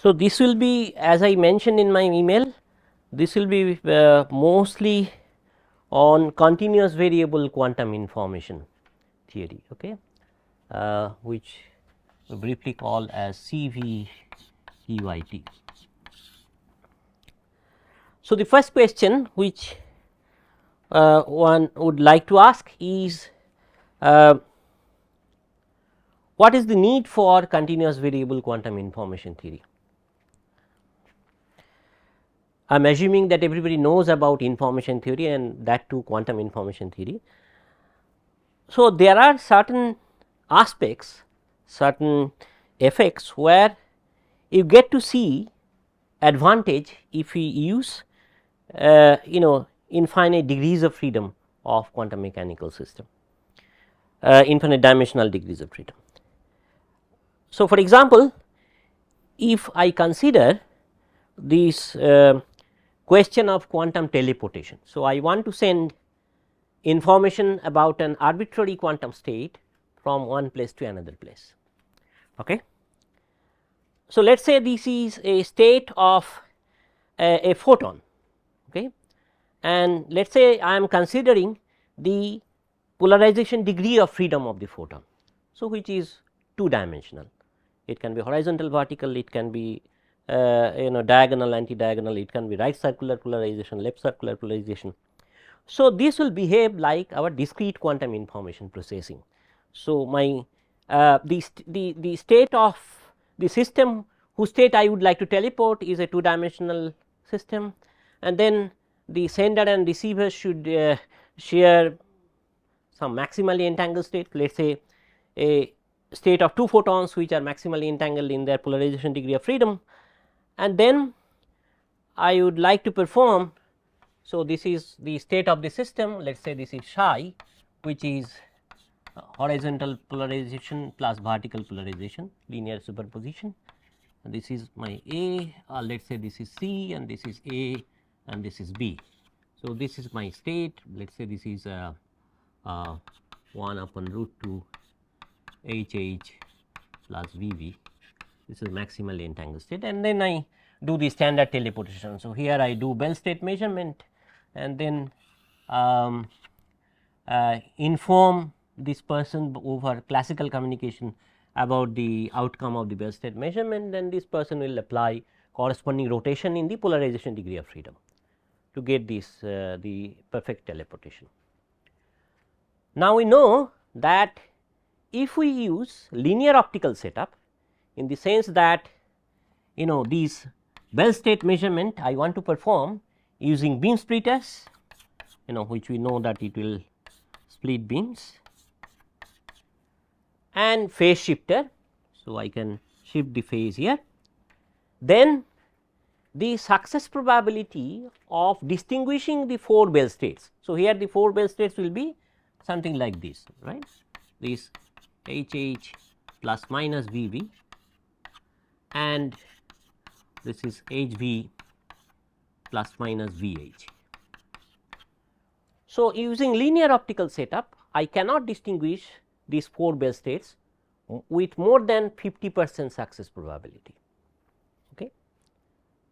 So, this will be, as I mentioned in my email, this will be mostly on continuous variable quantum information theory, okay, which we briefly call as CVEYT. So, the first question which one would like to ask is what is the need for continuous variable quantum information theory? I am assuming that everybody knows about information theory and that too quantum information theory. So, there are certain aspects, certain effects where you get to see advantage if we use infinite degrees of freedom of quantum mechanical system, infinite dimensional degrees of freedom. So, for example, if I consider this question of quantum teleportation. So, I want to send information about an arbitrary quantum state from one place to another place. Okay. So, let us say this is a state of a photon, okay, and let us say I am considering the polarization degree of freedom of the photon. So, which is 2 dimensional, it can be horizontal vertical, it can be diagonal anti diagonal, it can be right circular polarization, left circular polarization. So, this will behave like our discrete quantum information processing. So, my the state of the system whose state I would like to teleport is a 2 dimensional system, and then the sender and receiver should share some maximally entangled state, let us say a state of 2 photons which are maximally entangled in their polarization degree of freedom, and then I would like to perform. So, this is the state of the system, let us say this is psi, which is horizontal polarization plus vertical polarization, linear superposition, and this is my A, let us say this is C and this is A and this is B. So, this is my state, let us say this is 1 upon root 2 HH plus VV, this is maximally entangled state, and then I do the standard teleportation. So, here I do Bell state measurement and then inform this person over classical communication about the outcome of the Bell state measurement, then this person will apply corresponding rotation in the polarization degree of freedom to get this the perfect teleportation. Now, we know that if we use linear optical setup in the sense that these Bell state measurement I want to perform using beam splitters, which we know that it will split beams, and phase shifter. So, I can shift the phase here, then the success probability of distinguishing the 4 Bell states. So, here the 4 Bell states will be something like this, right, this HH plus minus VV and this is HV plus minus VH. So, using linear optical setup I cannot distinguish these 4 Bell states with more than 50% success probability. Okay.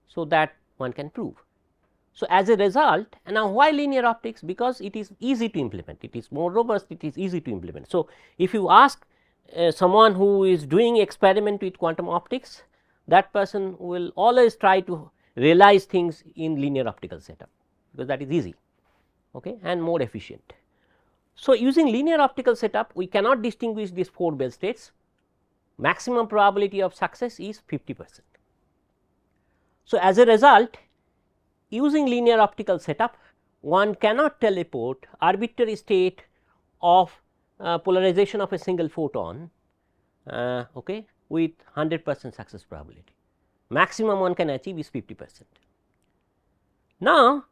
So, that one can prove. So, as a result, and now why linear optics? Because it is easy to implement, it is more robust, it is easy to implement. So, if you ask someone who is doing experiment with quantum optics, that person will always try to realize things in linear optical setup, because that is easy, okay, and more efficient. So, using linear optical setup we cannot distinguish these 4 Bell states, maximum probability of success is 50%. So, as a result, using linear optical setup one cannot teleport arbitrary state of polarization of a single photon okay, with 100% success probability. Maximum one can achieve is 50%. Now,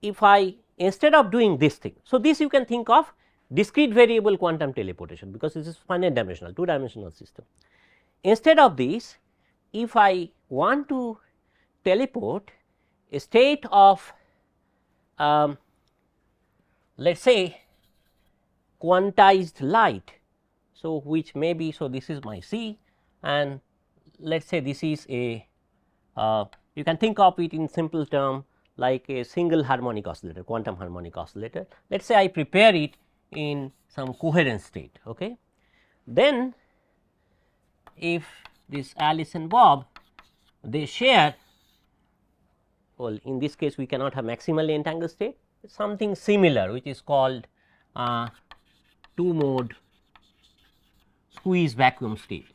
if I instead of doing this thing, so this you can think of discrete variable quantum teleportation, because this is finite dimensional 2 dimensional system. Instead of this, if I want to teleport a state of let us say quantized light, so which may be, so this is my C and let us say this is a You can think of it in simple term like a single harmonic oscillator, quantum harmonic oscillator. Let us say I prepare it in some coherent state. Okay. Then if this Alice and Bob, they share, well, in this case we cannot have maximally entangled state, something similar which is called 2 mode squeeze vacuum state.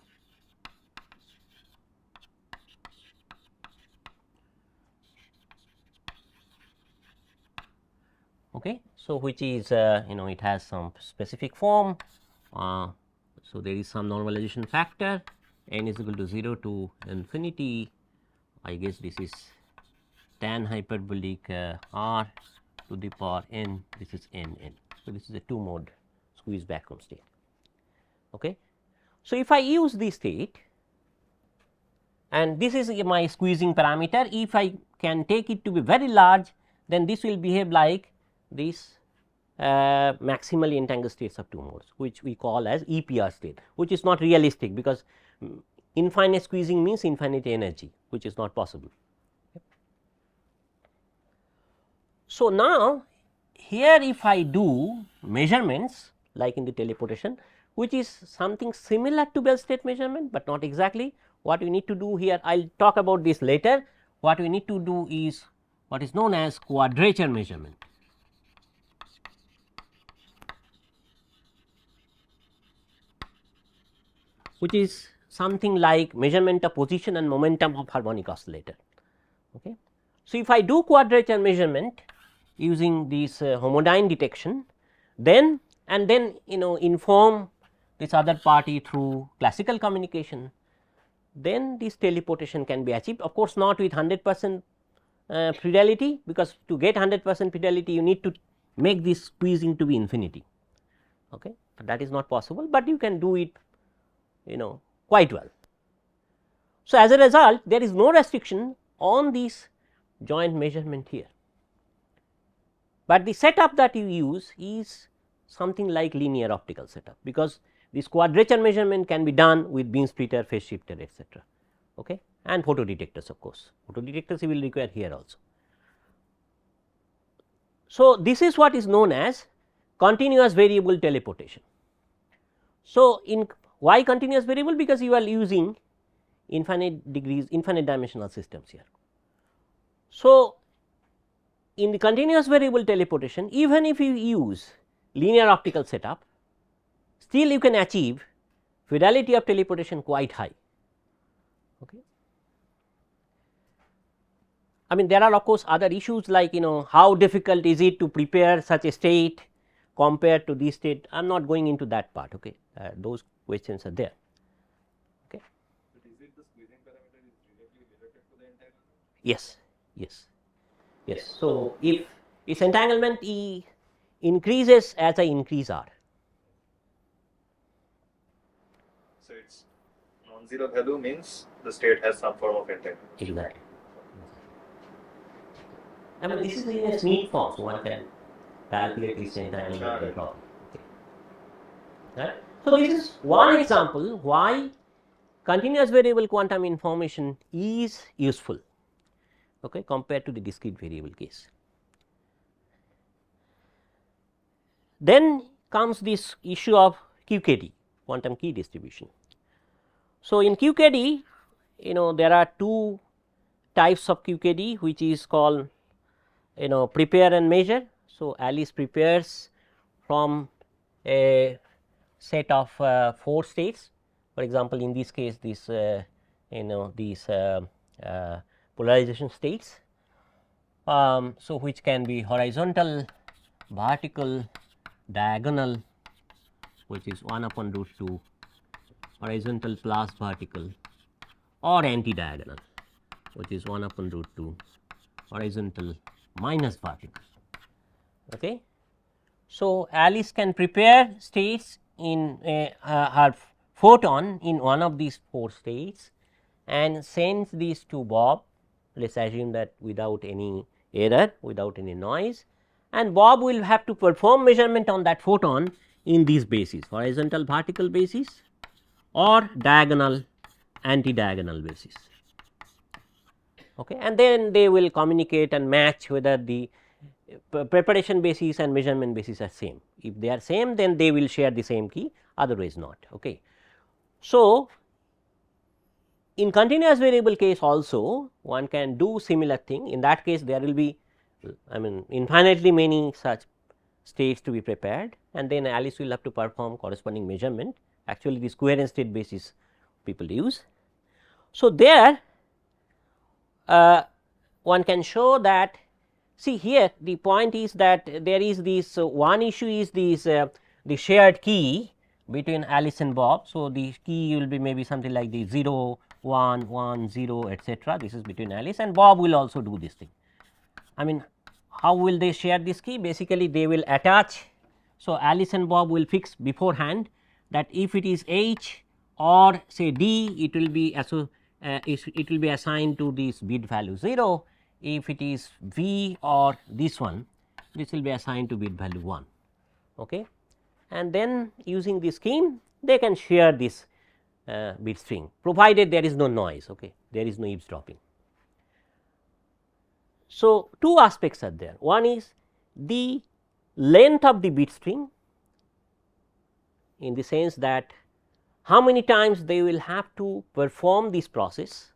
Okay. So, which is it has some specific form. So, there is some normalization factor, n is equal to 0 to infinity. I guess this is tan hyperbolic r to the power n, this is n n. So, this is a 2 mode squeeze vacuum state. Okay. So, if I use this state and this is my squeezing parameter, if I can take it to be very large, then this will behave like this maximally entangled states of 2 modes, which we call as EPR state, which is not realistic because infinite squeezing means infinite energy, which is not possible. So, now here if I do measurements like in the teleportation, which is something similar to Bell state measurement, but not exactly. What we need to do here, I will talk about this later. What we need to do is what is known as quadrature measurement. Which is something like measurement of position and momentum of harmonic oscillator. Okay. So, if I do quadrature measurement using this homodyne detection, then inform this other party through classical communication, then this teleportation can be achieved. Of course, not with 100% fidelity, because to get 100% fidelity you need to make this squeezing to be infinity. Okay. But that is not possible, but you can do it quite well. So, as a result, there is no restriction on this joint measurement here, but the setup that you use is something like linear optical setup, because this quadrature measurement can be done with beam splitter, phase shifter, etc. Okay, and photo detectors, of course, photo detectors you will require here also. So, this is what is known as continuous variable teleportation. So, in why continuous variable? Because you are using infinite degrees, infinite dimensional systems here. So, in the continuous variable teleportation, even if you use linear optical setup, still you can achieve fidelity of teleportation quite high. Okay. I mean, there are of course other issues like how difficult is it to prepare such a state compared to this state. I am not going into that part. Okay. Those questions are there. Okay. But is it the squeezing parameter is directly related to the entanglement? Yes, yes, yes. So, if its entanglement E increases as I increase R. So, its non-zero value means the state has some form of entanglement. Exactly. I mean, this is in a neat form, so one can calculate its entanglement and drop it. Okay. Right. So, this is one example why continuous variable quantum information is useful, okay, compared to the discrete variable case. Then comes this issue of QKD, quantum key distribution. So, in QKD, there are two types of QKD, which is called prepare and measure. So, Alice prepares from a set of 4 states. For example, in this case this these polarization states. So, which can be horizontal, vertical, diagonal, which is 1 upon root 2, horizontal plus vertical, or anti-diagonal, which is 1 upon root 2, horizontal minus vertical. Okay. So, Alice can prepare states in her photon in one of these 4 states and sends these to Bob. Let us assume that without any error, without any noise, and Bob will have to perform measurement on that photon in these bases, horizontal vertical basis or diagonal anti-diagonal basis. okay, and then they will communicate and match whether the preparation basis and measurement basis are same. If they are same, then they will share the same key, otherwise not. Okay. So, in continuous variable case also one can do similar thing. In that case there will be infinitely many such states to be prepared, and then Alice will have to perform corresponding measurement. Actually this coherent state basis people use. So, there one can show that, see here the point is that there is this one issue is this the shared key between Alice and Bob. So, the key will be maybe something like the 0 1 1 0 etcetera. This is between Alice, and Bob will also do this thing. I mean, how will they share this key? Basically they will attach. So, Alice and Bob will fix beforehand that if it is H or say D, it will be it will be assigned to this bit value 0. If it is V or this one, this will be assigned to bit value 1. Okay. And then using this scheme they can share this bit string, provided there is no noise, okay, there is no eavesdropping. So, two aspects are there. One is the length of the bit string, in the sense that how many times they will have to perform this process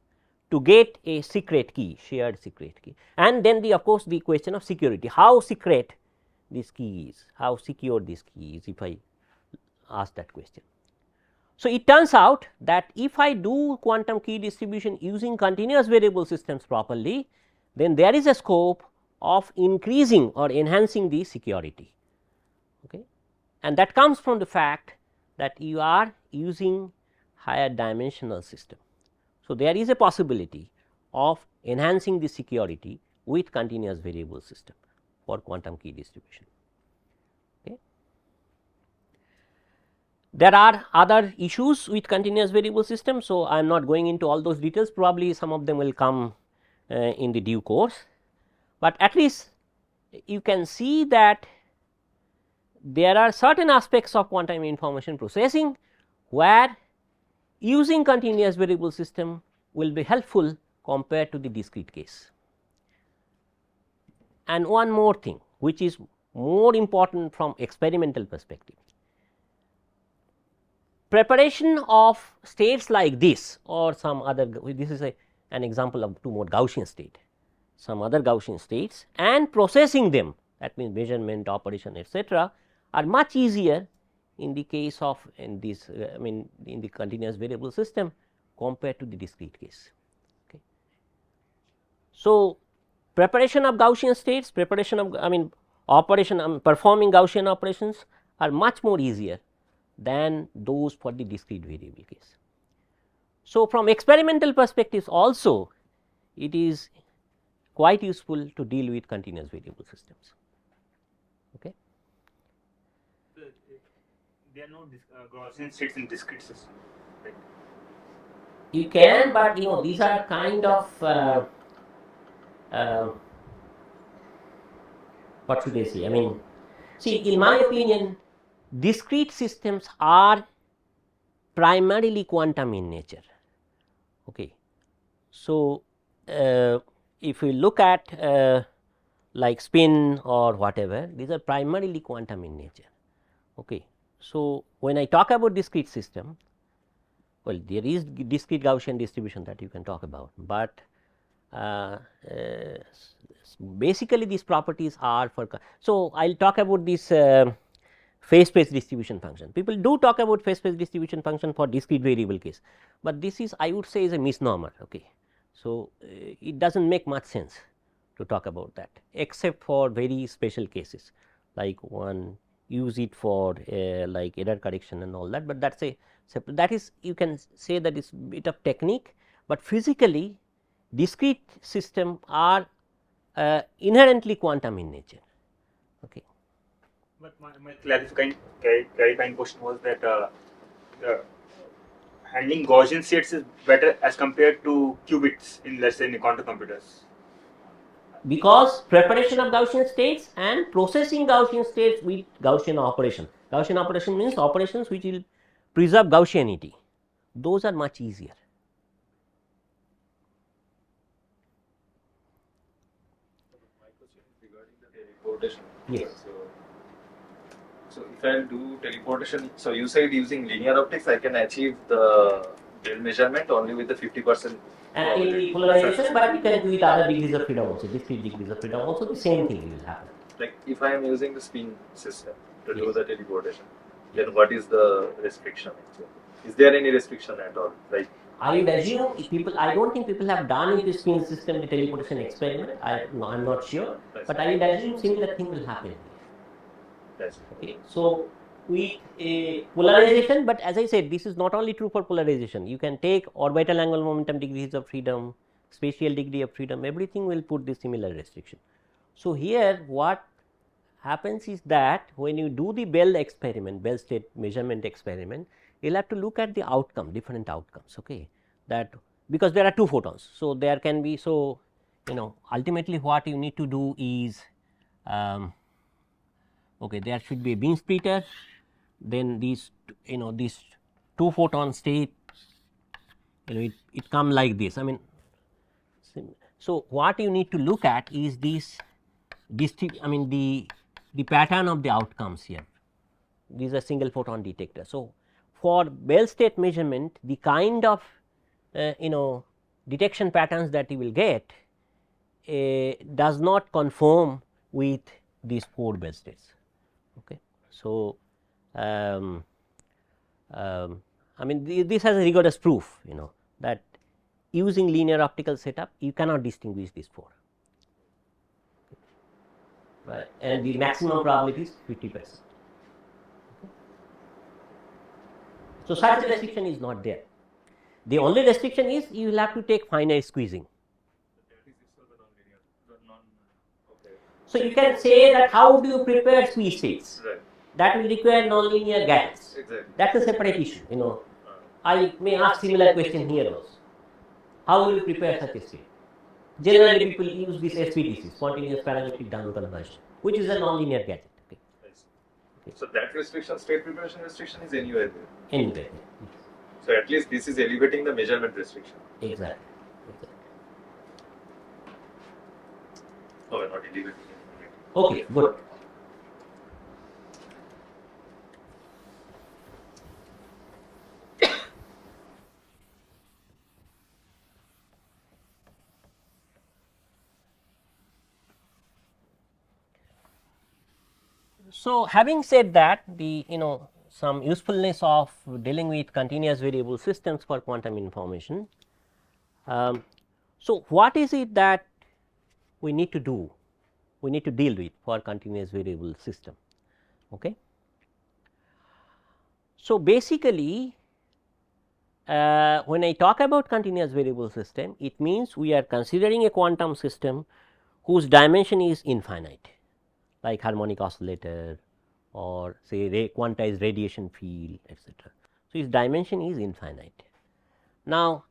to get a secret key, shared secret key, and then of course, the question of security, how secret this key is, how secure this key is, if I ask that question. So, it turns out that if I do quantum key distribution using continuous variable systems properly, then there is a scope of increasing or enhancing the security, okay. And that comes from the fact that you are using higher dimensional system. So, there is a possibility of enhancing the security with continuous variable system for quantum key distribution. Okay. There are other issues with continuous variable system. So, I am not going into all those details, probably some of them will come in the due course, but at least you can see that there are certain aspects of quantum information processing where using continuous variable system will be helpful compared to the discrete case. And one more thing which is more important from experimental perspective, preparation of states like this or some other, this is an example of two more Gaussian state, some other Gaussian states, and processing them, that means measurement, operation, etcetera, are much easier in the case of in this in the continuous variable system compared to the discrete case. Okay. So, preparation of Gaussian states, preparation of operation performing Gaussian operations are much more easier than those for the discrete variable case. So, from experimental perspectives also it is quite useful to deal with continuous variable systems. Okay. There are no Gaussian states in discrete system. Right? You can, but these are kind of what should I say? See, in my opinion, discrete systems are primarily quantum in nature. Okay. So, if we look at like spin or whatever, these are primarily quantum in nature. Okay. So, when I talk about discrete system, well, there is discrete Gaussian distribution that you can talk about, but basically these properties are for. So, I will talk about this phase space distribution function. People do talk about phase space distribution function for discrete variable case, but this is, I would say, is a misnomer. Okay. So, it does not make much sense to talk about that, except for very special cases, like one use it for like error correction and all that, but that is a separate, that is, you can say that is bit of technique, but physically discrete system are inherently quantum in nature. Okay. But my clarifying question was that handling Gaussian states is better as compared to qubits in, let's say, in quantum computers. Because preparation of Gaussian states and processing Gaussian states with Gaussian operation. Gaussian operation means operations which will preserve Gaussianity. Those are much easier. teleportation. Yes. So if I do teleportation, so you said using linear optics, I can achieve the Bell measurement only with the 50%. And in the polarization, but you can do with other degrees of freedom also, discrete degrees of freedom also, the same thing will happen. Like if I am using the spin system to do Yes. the teleportation, then what is the restriction? Is there any restriction at all? Like I would assume if people, I don't think people have done with the spin system the teleportation experiment. I'm not sure, but I would assume similar thing will happen here. Yes. Okay, so with a polarization, but as I said, this is not only true for polarization. You can take orbital angular momentum degrees of freedom, spatial degree of freedom, everything will put the similar restriction. So here what happens is that when you do the Bell experiment, Bell state measurement experiment, you will have to look at the outcome, different outcomes, okay, that because there are two photons. So, there can be, so ultimately what you need to do is okay, there should be a beam splitter, then these these two photon state, it come like this. I mean, so what you need to look at is this I mean the pattern of the outcomes here. These are single photon detector. So, for Bell state measurement, the kind of detection patterns that you will get does not conform with these 4 Bell states. Okay. So, I mean this has a rigorous proof that using linear optical setup you cannot distinguish these 4, right, and the maximum probability is 50%. So, such a restriction is not there. The only restriction is you will have to take finite squeezing. So, you can say that how do you prepare squeeze states? That will require nonlinear gadgets. That is a separate issue. I may ask similar question here also. How will you prepare such a state? Generally, people use this SPDC, spontaneous parametric down conversion, which is a nonlinear gadget. Okay. So that restriction, state preparation restriction, is anywhere there. Anyway, So at least this is elevating the measurement restriction. exactly. Oh, not elevating. Okay, good. So, having said that, the some usefulness of dealing with continuous variable systems for quantum information. So, what is it that we need to do? We need to deal with for continuous variable system. Okay. So, basically when I talk about continuous variable system, it means we are considering a quantum system whose dimension is infinite, like harmonic oscillator or say quantized radiation field, etc. So, its dimension is infinite. Now,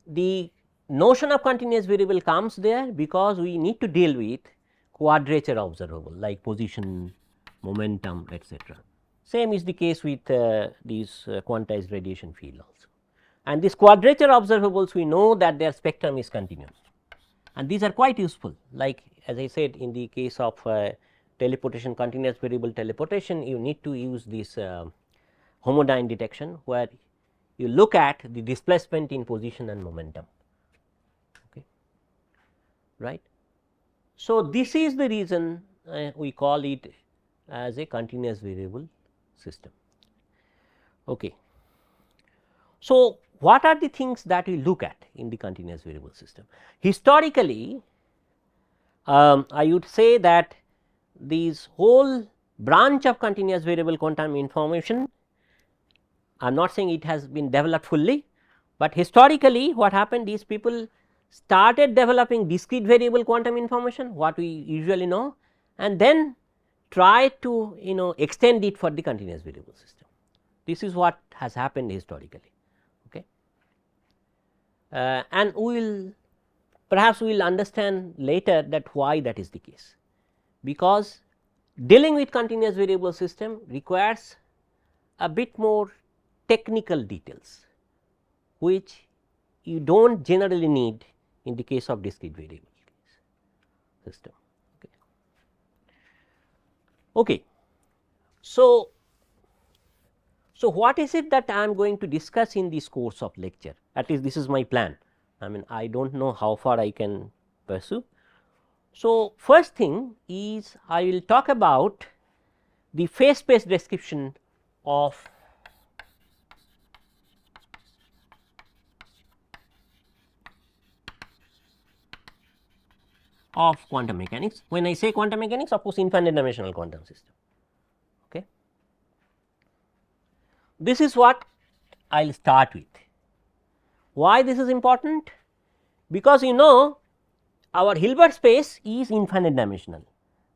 the notion of continuous variable comes there because we need to deal with quadrature observable like position, momentum, etc. Same is the case with these quantized radiation field also. And these quadrature observables, we know that their spectrum is continuous, and these are quite useful, like as I said in the case of teleportation, continuous variable teleportation, you need to use this homodyne detection where you look at the displacement in position and momentum, okay, right. So, this is the reason we call it as a continuous variable system. Okay. So, what are the things that we look at in the continuous variable system? Historically, I would say that this whole branch of continuous variable quantum information, I am not saying it has been developed fully, but historically what happened is people started developing discrete variable quantum information, what we usually know, and then try to extend it for the continuous variable system. This is what has happened historically. Okay. And we will perhaps we will understand later that why that is the case, because dealing with continuous variable system requires a bit more technical details, which you do not generally need in the case of discrete variable system. Okay. Okay. So, what is it that I am going to discuss in this course of lecture? At least this is my plan. I mean, I do not know how far I can pursue. So, first thing is I will talk about the phase space description of quantum mechanics. When I say quantum mechanics, of course, infinite dimensional quantum system. Okay. This is what I will start with. Why this is important? Because you know our Hilbert space is infinite dimensional,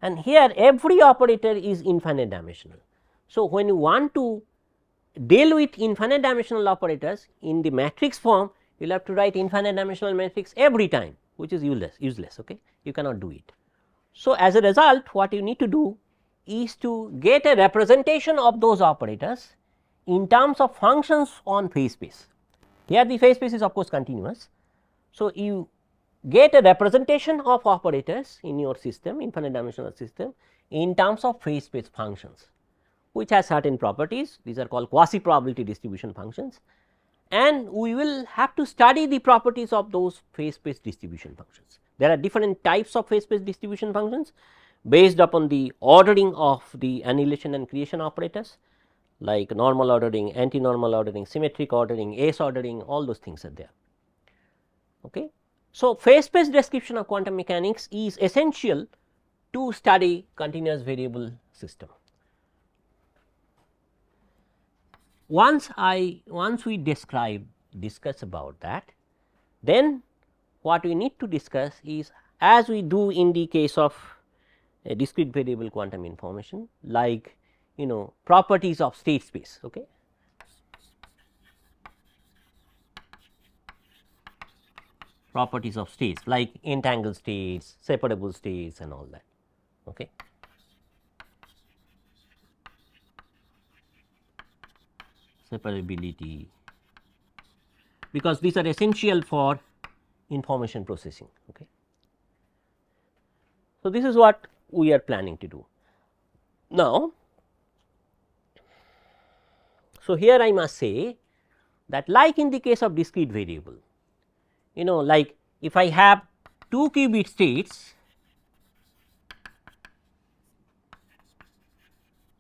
and here every operator is infinite dimensional. So, when you want to deal with infinite dimensional operators in the matrix form, you will have to write infinite dimensional matrix every time, which is useless. Okay? You cannot do it. So, as a result, what you need to do is to get a representation of those operators in terms of functions on phase space. Here the phase space is of course continuous. So, you get a representation of operators in your system, infinite dimensional system, in terms of phase space functions, which has certain properties. These are called quasi probability distribution functions, and we will have to study the properties of those phase space distribution functions. There are different types of phase space distribution functions based upon the ordering of the annihilation and creation operators, like normal ordering, anti-normal ordering, symmetric ordering, S ordering, all those things are there. Okay. So, phase space description of quantum mechanics is essential to study continuous variable system. Once we discuss about that, then what we need to discuss is, as we do in the case of a discrete variable quantum information, like properties of state space. Okay. Properties of states like entangled states, separable states and all that. Okay. Separability, because these are essential for information processing. Okay. So, this is what we are planning to do. Now, so here I must say that, like in the case of discrete variable, like if I have 2 qubit states,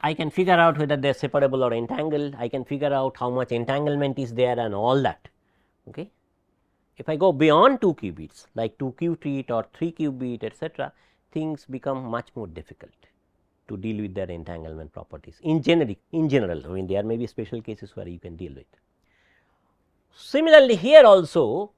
I can figure out whether they are separable or entangled, I can figure out how much entanglement is there and all that. Okay. If I go beyond 2 qubits like 2 qubit or 3 qubit etcetera, things become much more difficult to deal with their entanglement properties in general. I mean, there may be special cases where you can deal with. Similarly, here also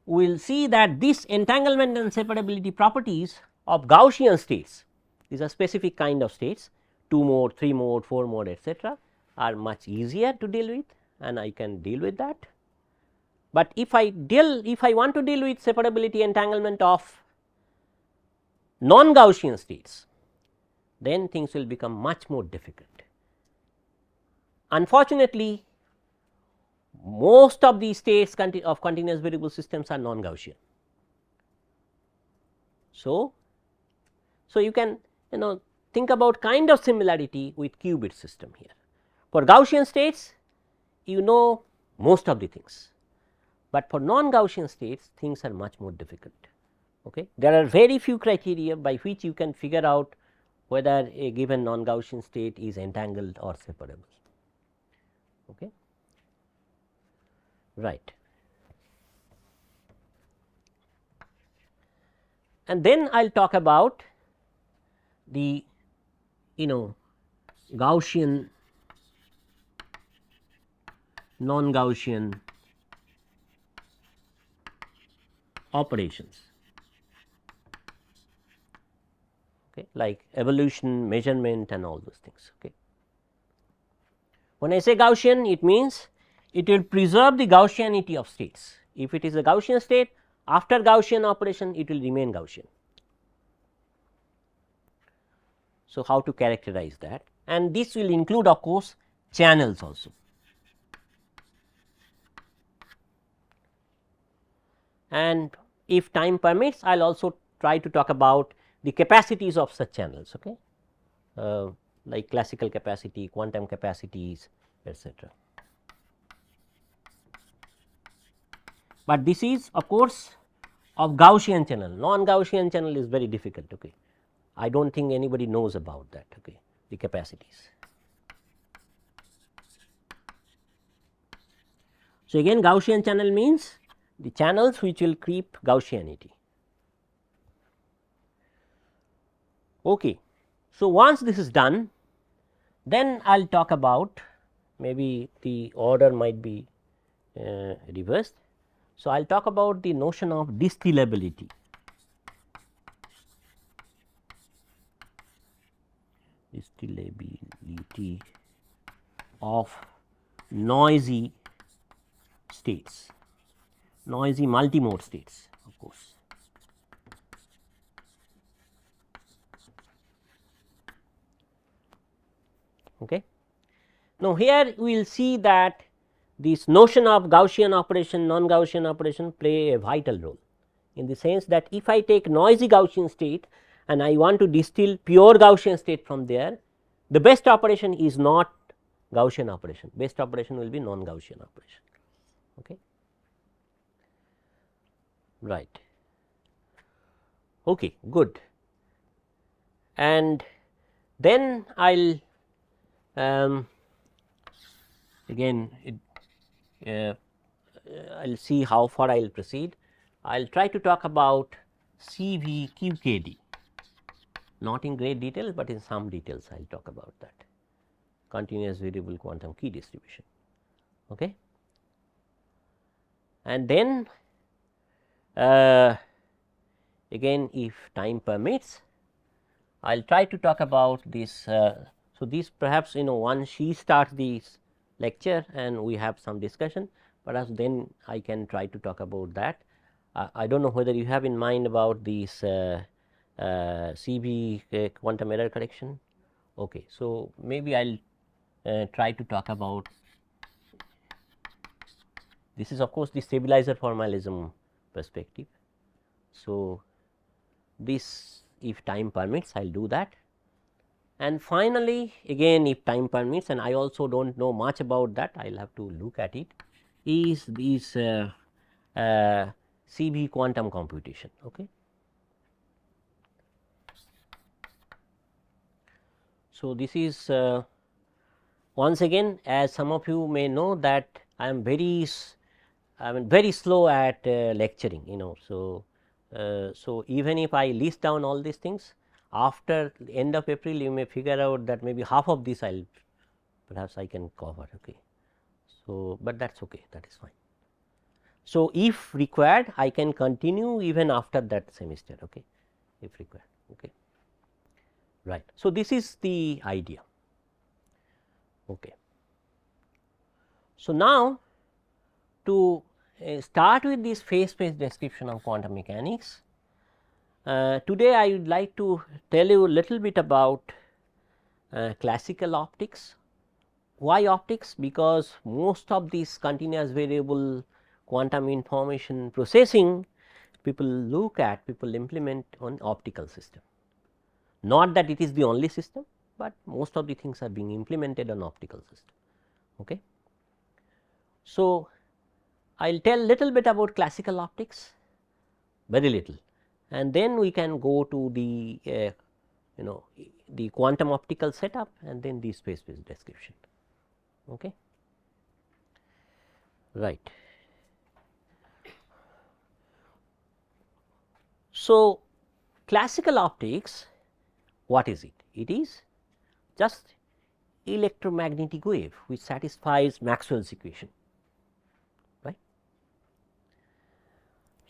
we will see that this entanglement and separability properties of Gaussian states, these are specific kind of states, 2 mode, 3 mode, 4 mode etcetera, are much easier to deal with, and I can deal with that. But if I want to deal with separability entanglement of non-Gaussian states, then things will become much more difficult. Unfortunately, most of these states of continuous variable systems are non-Gaussian. So, you can think about kind of similarity with qubit system here. For Gaussian states, most of the things, but for non-Gaussian states, things are much more difficult. Okay. There are very few criteria by which you can figure out whether a given non-Gaussian state is entangled or separable. Okay. Right. And then I will talk about the Gaussian, non-Gaussian operations, okay, like evolution, measurement and all those things. Okay. When I say Gaussian, it means it will preserve the Gaussianity of states. If it is a Gaussian state, after Gaussian operation it will remain Gaussian. So, how to characterize that? And this will include of course channels also. And if time permits, I will also try to talk about the capacities of such channels. Okay. like classical capacity, quantum capacities, etc. But this is of course of Gaussian channel, non-Gaussian channel is very difficult. Okay. I do not think anybody knows about that, okay, the capacities. So, again Gaussian channel means the channels which will keep Gaussianity. Okay. So, once this is done, then I will talk about, maybe the order might be reversed. So, I will talk about the notion of distillability. Distillability of noisy states, noisy multimode states of course. Okay. Now, here we will see that this notion of Gaussian operation, non-Gaussian operation play a vital role, in the sense that if I take noisy Gaussian state and I want to distill pure Gaussian state from there, the best operation is not Gaussian operation, best operation will be non-Gaussian operation. Okay. Right. Okay, good. And then I will again I will see how far I will proceed. I will try to talk about CVQKD, not in great detail, but in some details I will talk about that, continuous variable quantum key distribution. Okay. And then again, if time permits, I will try to talk about this. So, this perhaps once she starts this lecture and we have some discussion, perhaps then I can try to talk about that. I do not know whether you have in mind about this CB quantum error correction. Okay. So, maybe I will try to talk about this is of course the stabilizer formalism perspective. So, this if time permits I will do that. And finally, again if time permits, and I also do not know much about that, I will have to look at it, is this CB quantum computation. Okay. So, this is once again, as some of you may know, that I am very slow at lecturing, So, so even if I list down all these things, after the end of April you may figure out that maybe half of this I will perhaps I can cover. Okay. So, but that is okay, that is fine. So, if required I can continue even after that semester, okay, if required. Okay. Right. So, this is the idea. Okay. So, now to start with this phase space description of quantum mechanics, today I would like to tell you a little bit about classical optics. Why optics? Because most of these continuous variable quantum information processing people look at, people implement on optical system. Not that it is the only system, but most of the things are being implemented on optical system. Okay. So, I will tell little bit about classical optics, very little, and then we can go to the the quantum optical setup and then the space space description. Okay. Right. So, classical optics, what is it? It is just electromagnetic wave which satisfies Maxwell's equation, right.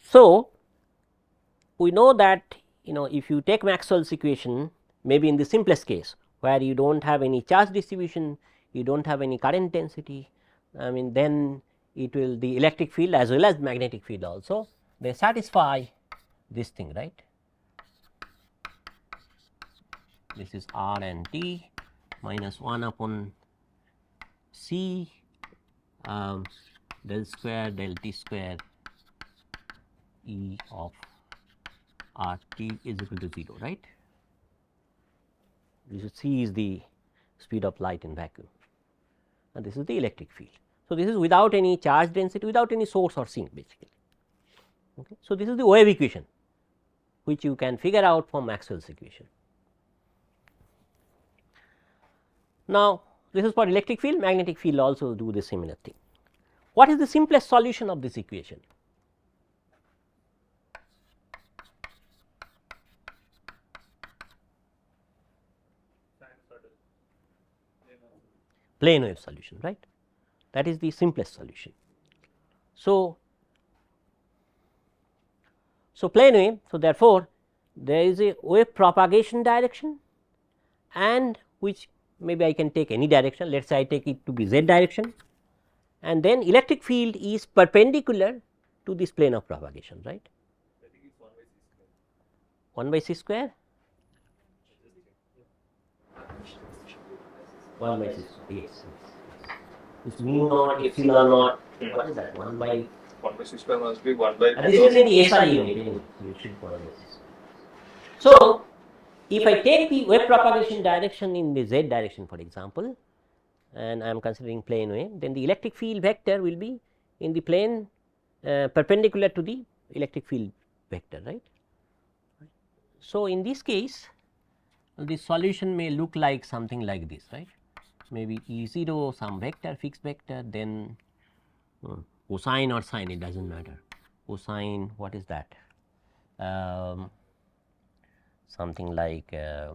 So, we know that if you take Maxwell's equation, maybe in the simplest case where you do not have any charge distribution, you do not have any current density, I mean then it will the electric field as well as magnetic field also they satisfy this thing, right. This is R and T minus 1 upon C del square del T square E of R T is equal to 0, right. this is c is the speed of light in vacuum, and this is the electric field. So, this is without any charge density, without any source or sink basically. Okay. So, this is the wave equation which you can figure out from Maxwell's equation. Now, this is for electric field, magnetic field also do the similar thing. What is the simplest solution of this equation? Plane wave solution, right? That is the simplest solution. So, plane wave, so therefore, there is a wave propagation direction, and which maybe I can take any direction, let us say I take it to be z direction, and then electric field is perpendicular to this plane of propagation, right. I think it's 1 by c square. 1 by c square, yes. It's mu naught epsilon naught. What is that? 1 by. 1 by c square must be 1 by. This is in the SI unit anyway, so it should be 1 by c square. So, if I take the wave propagation direction in the z direction, for example, and I am considering plane wave, then the electric field vector will be in the plane perpendicular to the electric field vector, right. So, in this case, the solution may look like something like this, right. Maybe E0 some vector, fixed vector, then cosine or sine, it does not matter. Cosine, what is that? Something like yeah,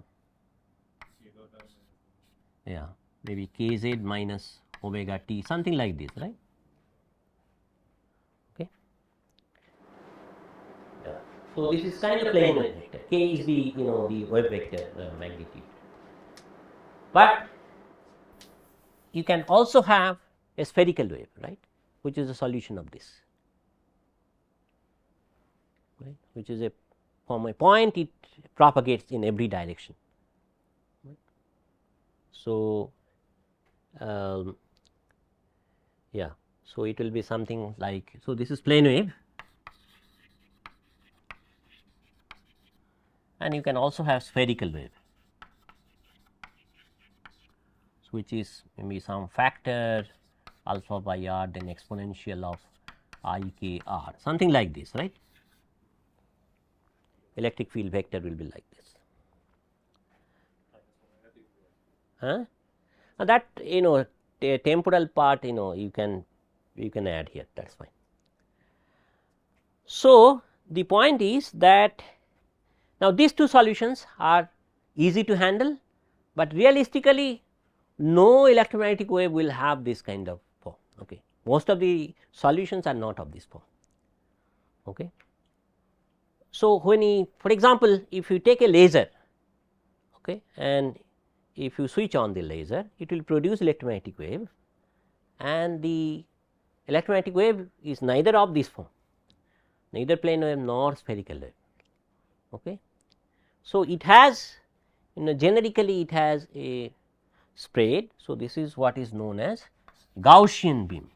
maybe kz minus omega t, something like this, right. Okay. Yeah. So, this is kind of plane wave vector. K is the the wave vector magnitude, but you can also have a spherical wave, right, which is a solution of this, right, which is a from a point it propagates in every direction. Right. So, yeah, so it will be something like, so this is plane wave, and you can also have spherical wave, which is maybe some factor alpha by r, then exponential of I k r, something like this, right. Electric field vector will be like this. Huh? Now, that temporal part you can add here, that is fine. So, the point is that now these two solutions are easy to handle, but realistically no electromagnetic wave will have this kind of form. Okay. Most of the solutions are not of this form. Okay. So, when for example, if you take a laser, okay, and if you switch on the laser, it will produce electromagnetic wave, and the electromagnetic wave is neither of this form, neither plane wave nor spherical wave. Okay. So, it has generically it has a spread. So, this is what is known as Gaussian beam.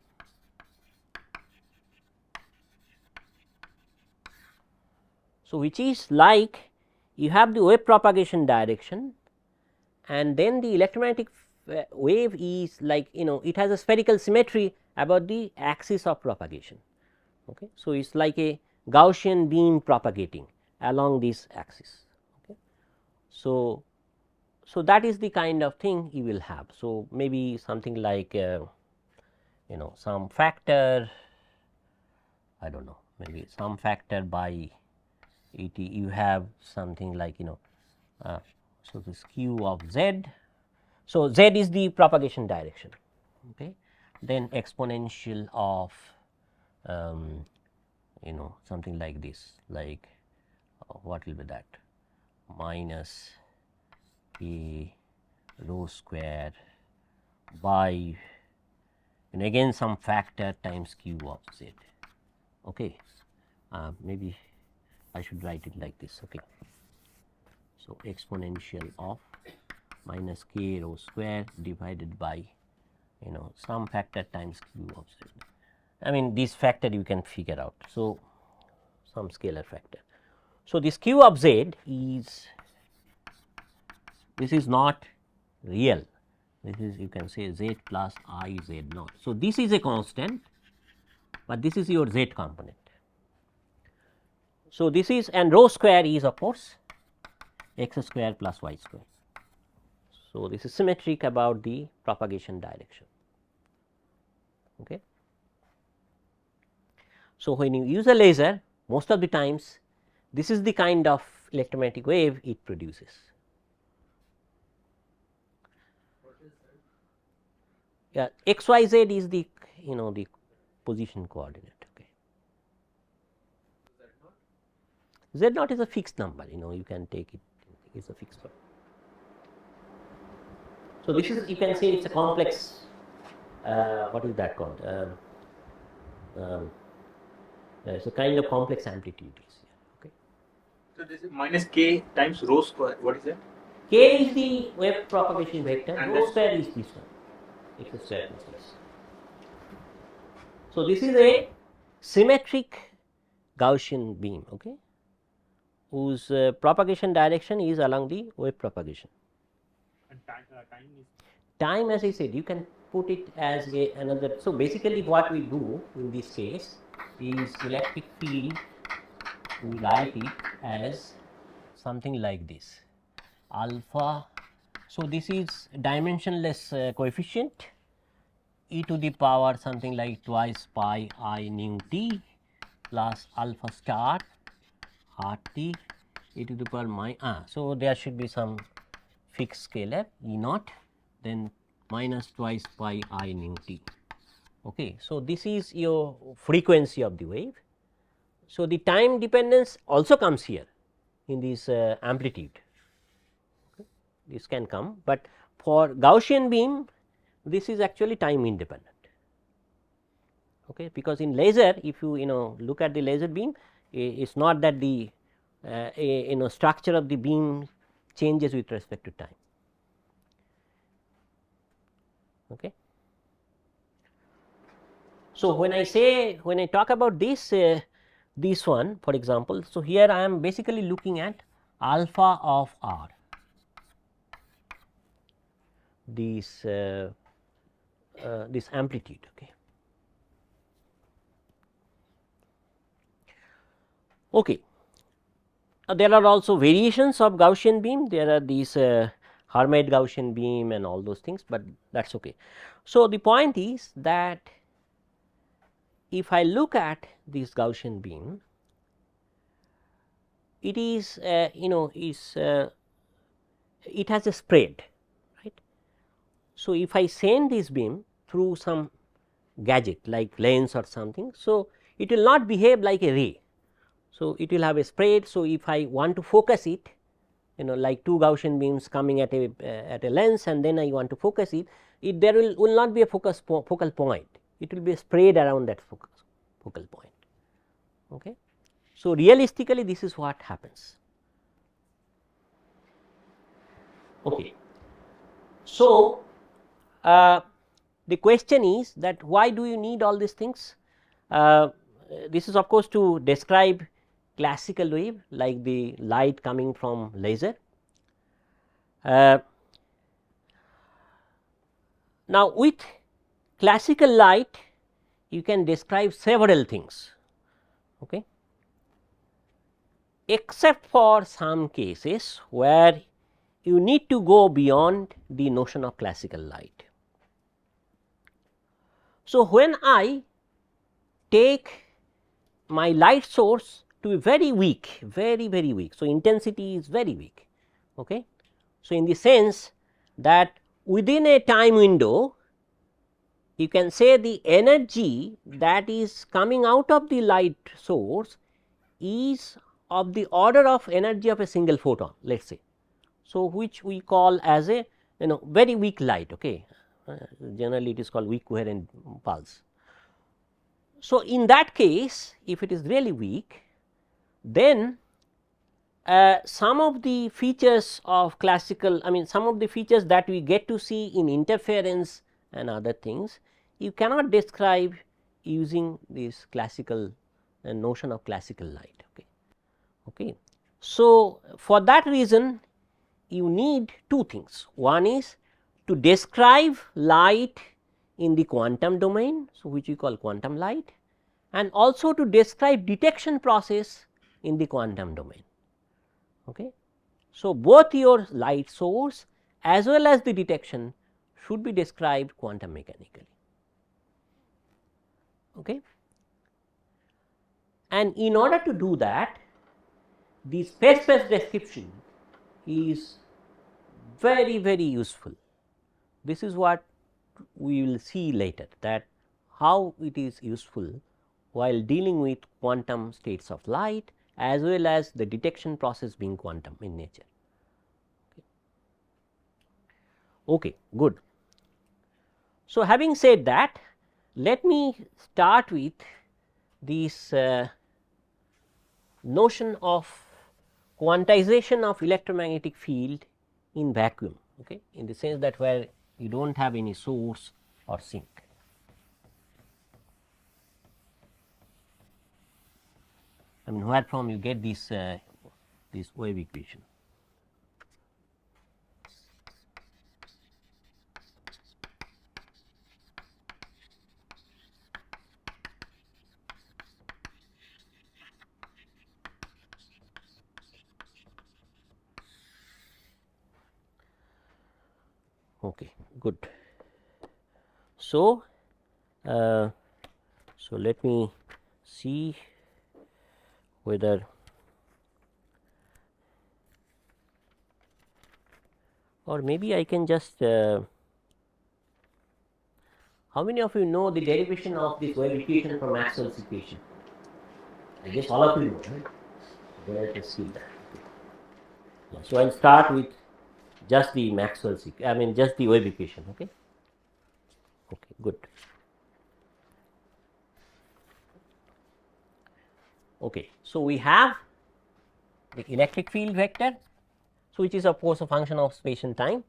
So, which is like you have the wave propagation direction, and then the electromagnetic wave is like it has a spherical symmetry about the axis of propagation. Okay. So, it is like a Gaussian beam propagating along this axis. Okay. So, that is the kind of thing you will have. So, maybe something like some factor, I do not know, maybe some factor by et, you have something like so this q of z. So, z is the propagation direction, okay. Then exponential of something like this, like what will be that, minus k rho square by again some factor times q of z. Okay. Maybe I should write it like this. Okay. So, exponential of minus k rho square divided by some factor times q of z. I mean this factor you can figure out. So, some scalar factor. So, this q of z is this is not real, this is you can say z plus I z naught. So, this is a constant, but this is your z component. So, this is and rho square is of course x square plus y square. So, this is symmetric about the propagation direction. Okay. So, when you use a laser, most of the times this is the kind of electromagnetic wave it produces. Yeah, x y z is the the position coordinate. Okay. Z naught is a fixed number, you can take it is a fixed number. So, this is you can say it is a complex what is that called? It is a kind of complex amplitude is here. Okay. So this is minus k times rho square. What is that? K is the wave propagation vector, And rho that's- square is this one, x square plus this. So, this is a symmetric Gaussian beam, okay, whose propagation direction is along the wave propagation. And time is Time, as I said, you can put it as another. So, basically what we do in this case is electric field, we write it as something like this alpha. So, this is dimensionless coefficient e to the power something like twice pi I nu t plus alpha star r t e to the power so, there should be some fixed scalar E naught, then minus twice pi I nu t. Okay. So, this is your frequency of the wave. So, the time dependence also comes here in this amplitude, okay. This can come, but for Gaussian beam this is actually time independent, okay, because in laser if you look at the laser beam, it is not that the structure of the beam changes with respect to time. Okay. So, when I talk about this one for example, so here I am basically looking at alpha of r, this amplitude. Okay. Okay. There are also variations of Gaussian beam. There are these Hermite Gaussian beam and all those things, but that is okay. So, the point is that if I look at this Gaussian beam, it is it has a spread, right. So, if I send this beam through some gadget like lens or something, so it will not behave like a ray. So, it will have a spread. So, if I want to focus it, like two Gaussian beams coming at a lens, and then I want to focus it, there will not be a focal point, it will be a spread around that focal point. Okay. So, realistically this is what happens. Okay. So, the question is that why do you need all these things? This is of course to describe classical wave like the light coming from laser. Now, with classical light you can describe several things, okay, except for some cases where you need to go beyond the notion of classical light. So, when I take my light source to be very weak, very weak. So, intensity is very weak. Okay. So, in the sense that within a time window you can say the energy that is coming out of the light source is of the order of energy of a single photon, let us say. So, which we call as a very weak light, okay. Generally it is called weak coherent pulse. So, in that case if it is really weak, then some of the features of classical, I mean some of the features that we get to see in interference and other things, you cannot describe using this classical notion of classical light. Okay. Okay. So, for that reason you need two things. One is to describe light in the quantum domain, so which we call quantum light, and also to describe detection process in the quantum domain. Okay. So, both your light source as well as the detection should be described quantum mechanically. Okay. And in order to do that, the space description is very useful. This is what we will see later, that how it is useful while dealing with quantum states of light as well as the detection process being quantum in nature. Okay, good. So, having said that, let me start with this notion of quantization of electromagnetic field in vacuum, okay, in the sense that where you do not have any source or sink. I mean, where from you get this wave equation. Okay, good. So, let me see whether or maybe I can just how many of you know the derivation of this wave equation from Maxwell's equation? I guess all of you know, right? Let us see that. Yeah, so, I will start with just the Maxwell's, I mean just the wave equation. Okay. Okay, good. Okay, so we have the electric field vector, so which is of course a function of space and time.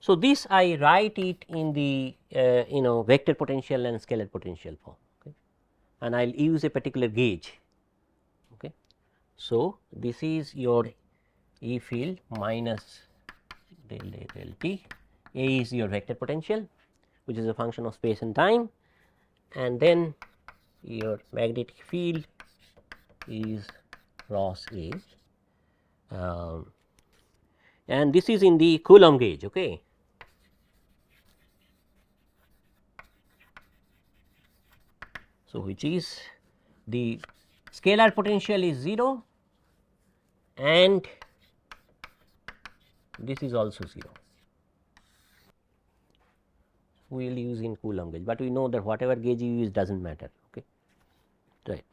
So, this I write it in the vector potential and scalar potential form, okay, and I will use a particular gauge. Okay. So, this is your E field minus del A del T. A is your vector potential, which is a function of space and time, and then your magnetic field is cross A, and this is in the Coulomb gauge. Okay. So, which is the scalar potential is 0 and this is also 0. We will use in Coulomb gauge, but we know that whatever gauge you use does not matter. Okay. Right.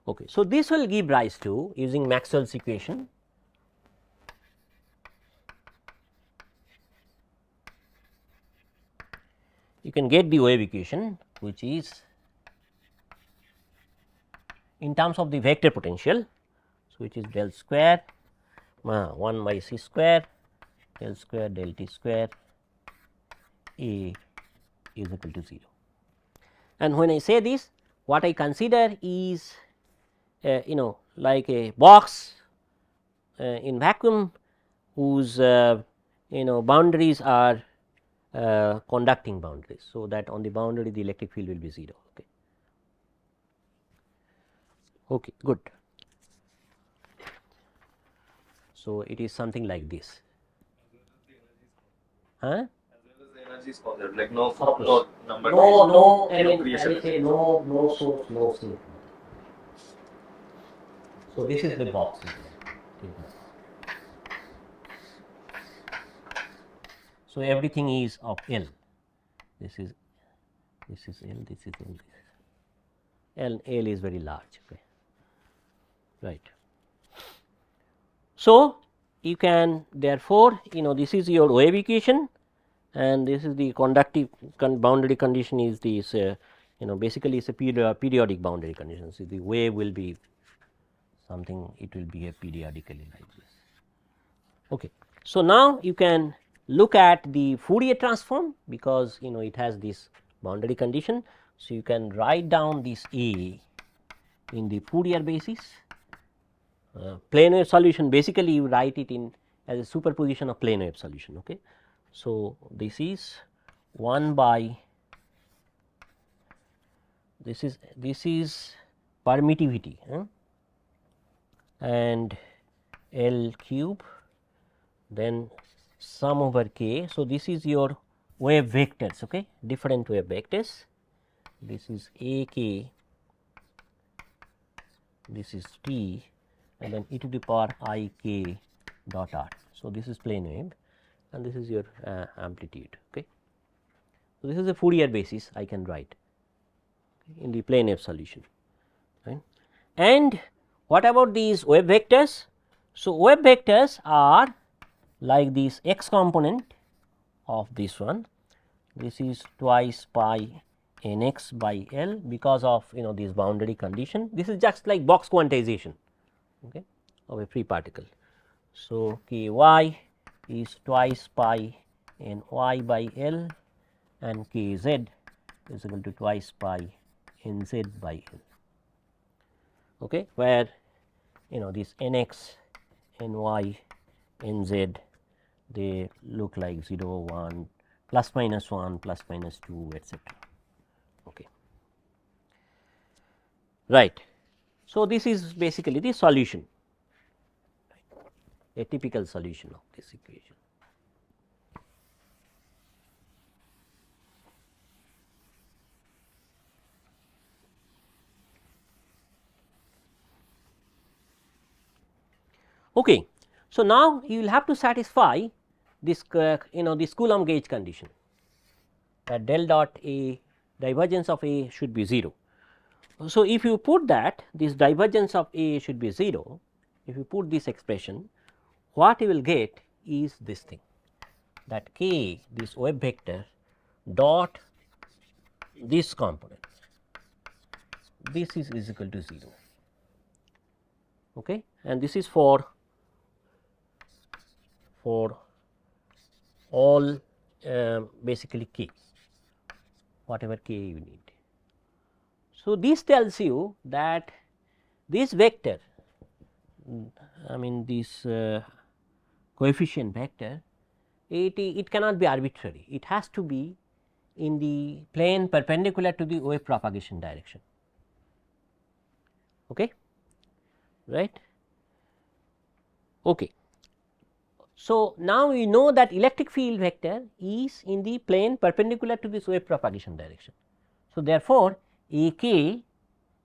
Okay. So, this will give rise to, using Maxwell's equation, you can get the wave equation, which is in terms of the vector potential. So, which is del square 1 by c square del square del t square A is equal to 0. And when I say this, what I consider is like a box in vacuum whose boundaries are conducting boundaries. So, that on the boundary the electric field will be 0. Okay. Okay, good. So, it is something like this. Huh? Energy is conserved, like no number. No, I mean, creation. I say no source, no sink. So, this is the box. So, everything is of L. This is L, this is L. L is very large. Okay. Right. So, you can therefore, this is your wave equation and this is the conductive boundary condition is this basically it is a periodic boundary condition. So, the wave will be something, it will behave periodically like this. Okay. So, now you can look at the Fourier transform because it has this boundary condition. So, you can write down this A in the Fourier basis. Plane wave solution, basically you write it in as a superposition of plane wave solution. Okay. So, this is 1 by this is permittivity and L cube, then sum over k. So, this is your wave vectors, okay, different wave vectors. This is a k, this is t, and then e to the power I k dot r. So, this is plane wave and this is your amplitude. Okay. So, this is a Fourier basis I can write in the plane wave solution, right. And what about these wave vectors? So, wave vectors are like this x component of this one, this is twice pi n x by L because of this boundary condition. This is just like box quantization, okay, of a free particle. So, k y is twice pi n y by L and k z is equal to twice pi n z by L, okay, where this n x, n y, n z they look like 0, 1, plus minus 1, plus minus 2, etc. Okay. Right. So, this is basically the solution, a typical solution of this equation. Okay. So, now you will have to satisfy this this Coulomb gauge condition that del dot A divergence of A should be 0. So, if you put that this divergence of A should be 0, if you put this expression, what you will get is this thing, that k, this wave vector dot this component, this is equal to 0, okay, and this is for all basically k, whatever k you need. So, this tells you that this vector, I mean this coefficient vector, it cannot be arbitrary, it has to be in the plane perpendicular to the wave propagation direction, okay, right. Okay. So, now we know that electric field vector is in the plane perpendicular to this wave propagation direction. So, therefore, A k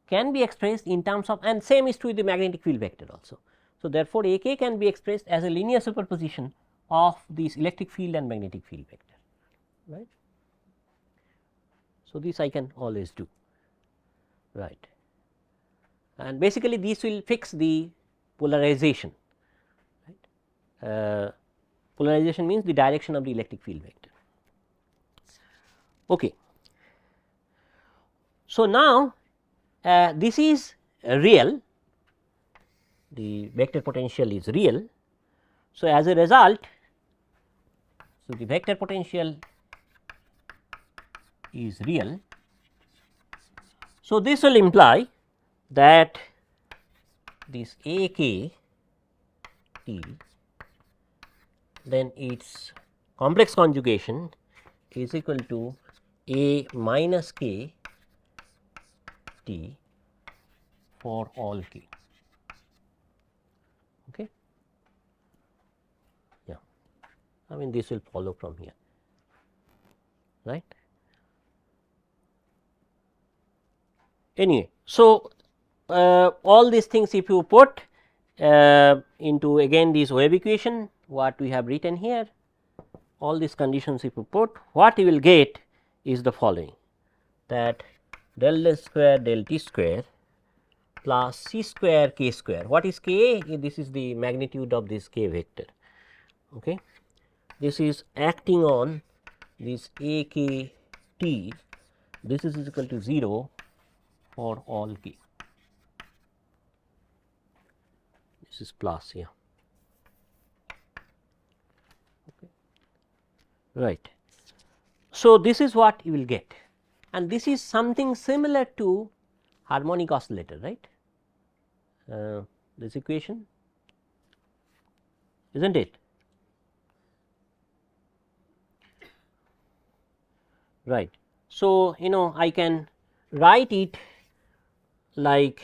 can be expressed in terms of, and same is true with the magnetic field vector also. So, therefore, A k can be expressed as a linear superposition of this electric field and magnetic field vector, right. So, this I can always do, right, and basically this will fix the polarization, right. Polarization means the direction of the electric field vector. Okay. So, now this is real, the vector potential is real. So, as a result, so the vector potential is real. So, this will imply that this A k t, then its complex conjugation is equal to A minus k t for all k. Okay. Yeah, I mean this will follow from here, right. Anyway, so all these things if you put into again this wave equation what we have written here, all these conditions if you put, what you will get is the following, that del S square del T square plus C square k square. What is k? This is the magnitude of this k vector, okay. This is acting on this A k t, this is equal to 0 for all k, this is plus here, okay, right. So, this is what you will get, and this is something similar to harmonic oscillator, right, this equation, is not it? right. So, I can write it like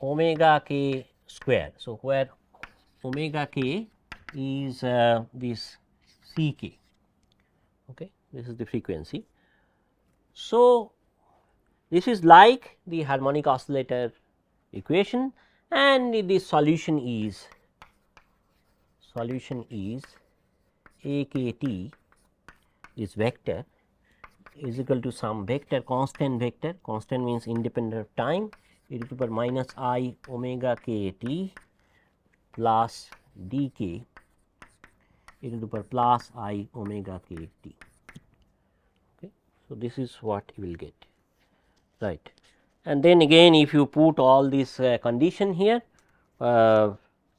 omega k square. So, where omega k is this C k, okay. This is the frequency. So, this is like the harmonic oscillator equation, and the solution is a k t, this vector is equal to some vector, constant means independent of time, e to the power minus I omega k t plus d k e to the power plus I omega k t. Okay. So, this is what you will get, right. And then again if you put all this condition here,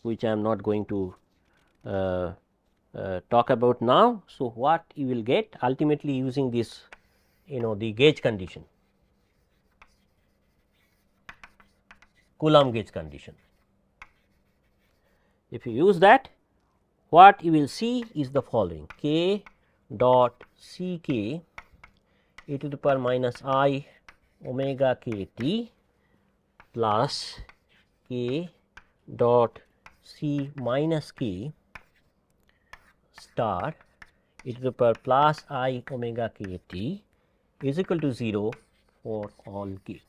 which I am not going to talk about now. So, what you will get ultimately using this, the gauge condition, Coulomb gauge condition. If you use that, what you will see is the following: k dot C k e to the power minus I omega k t plus k dot C minus k star e to the power plus I omega k t is equal to 0 for all k.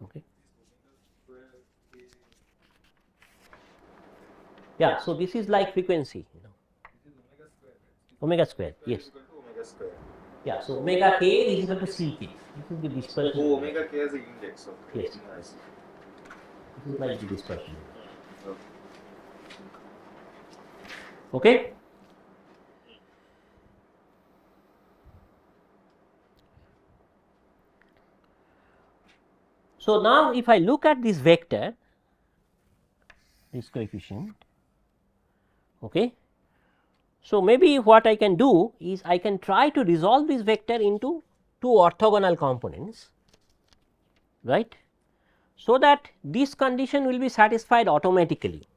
Okay. Yeah. So, this is like frequency, omega square, yes. Omega square. Yeah. So, omega k is equal to C k. This is the dispersion. Oh, omega k is the index of Yes. Yes. This is like the dispersion. Okay. Okay. So, now if I look at this vector, this coefficient, okay. So, maybe what I can do is I can try to resolve this vector into two orthogonal components, right. So, that this condition will be satisfied automatically.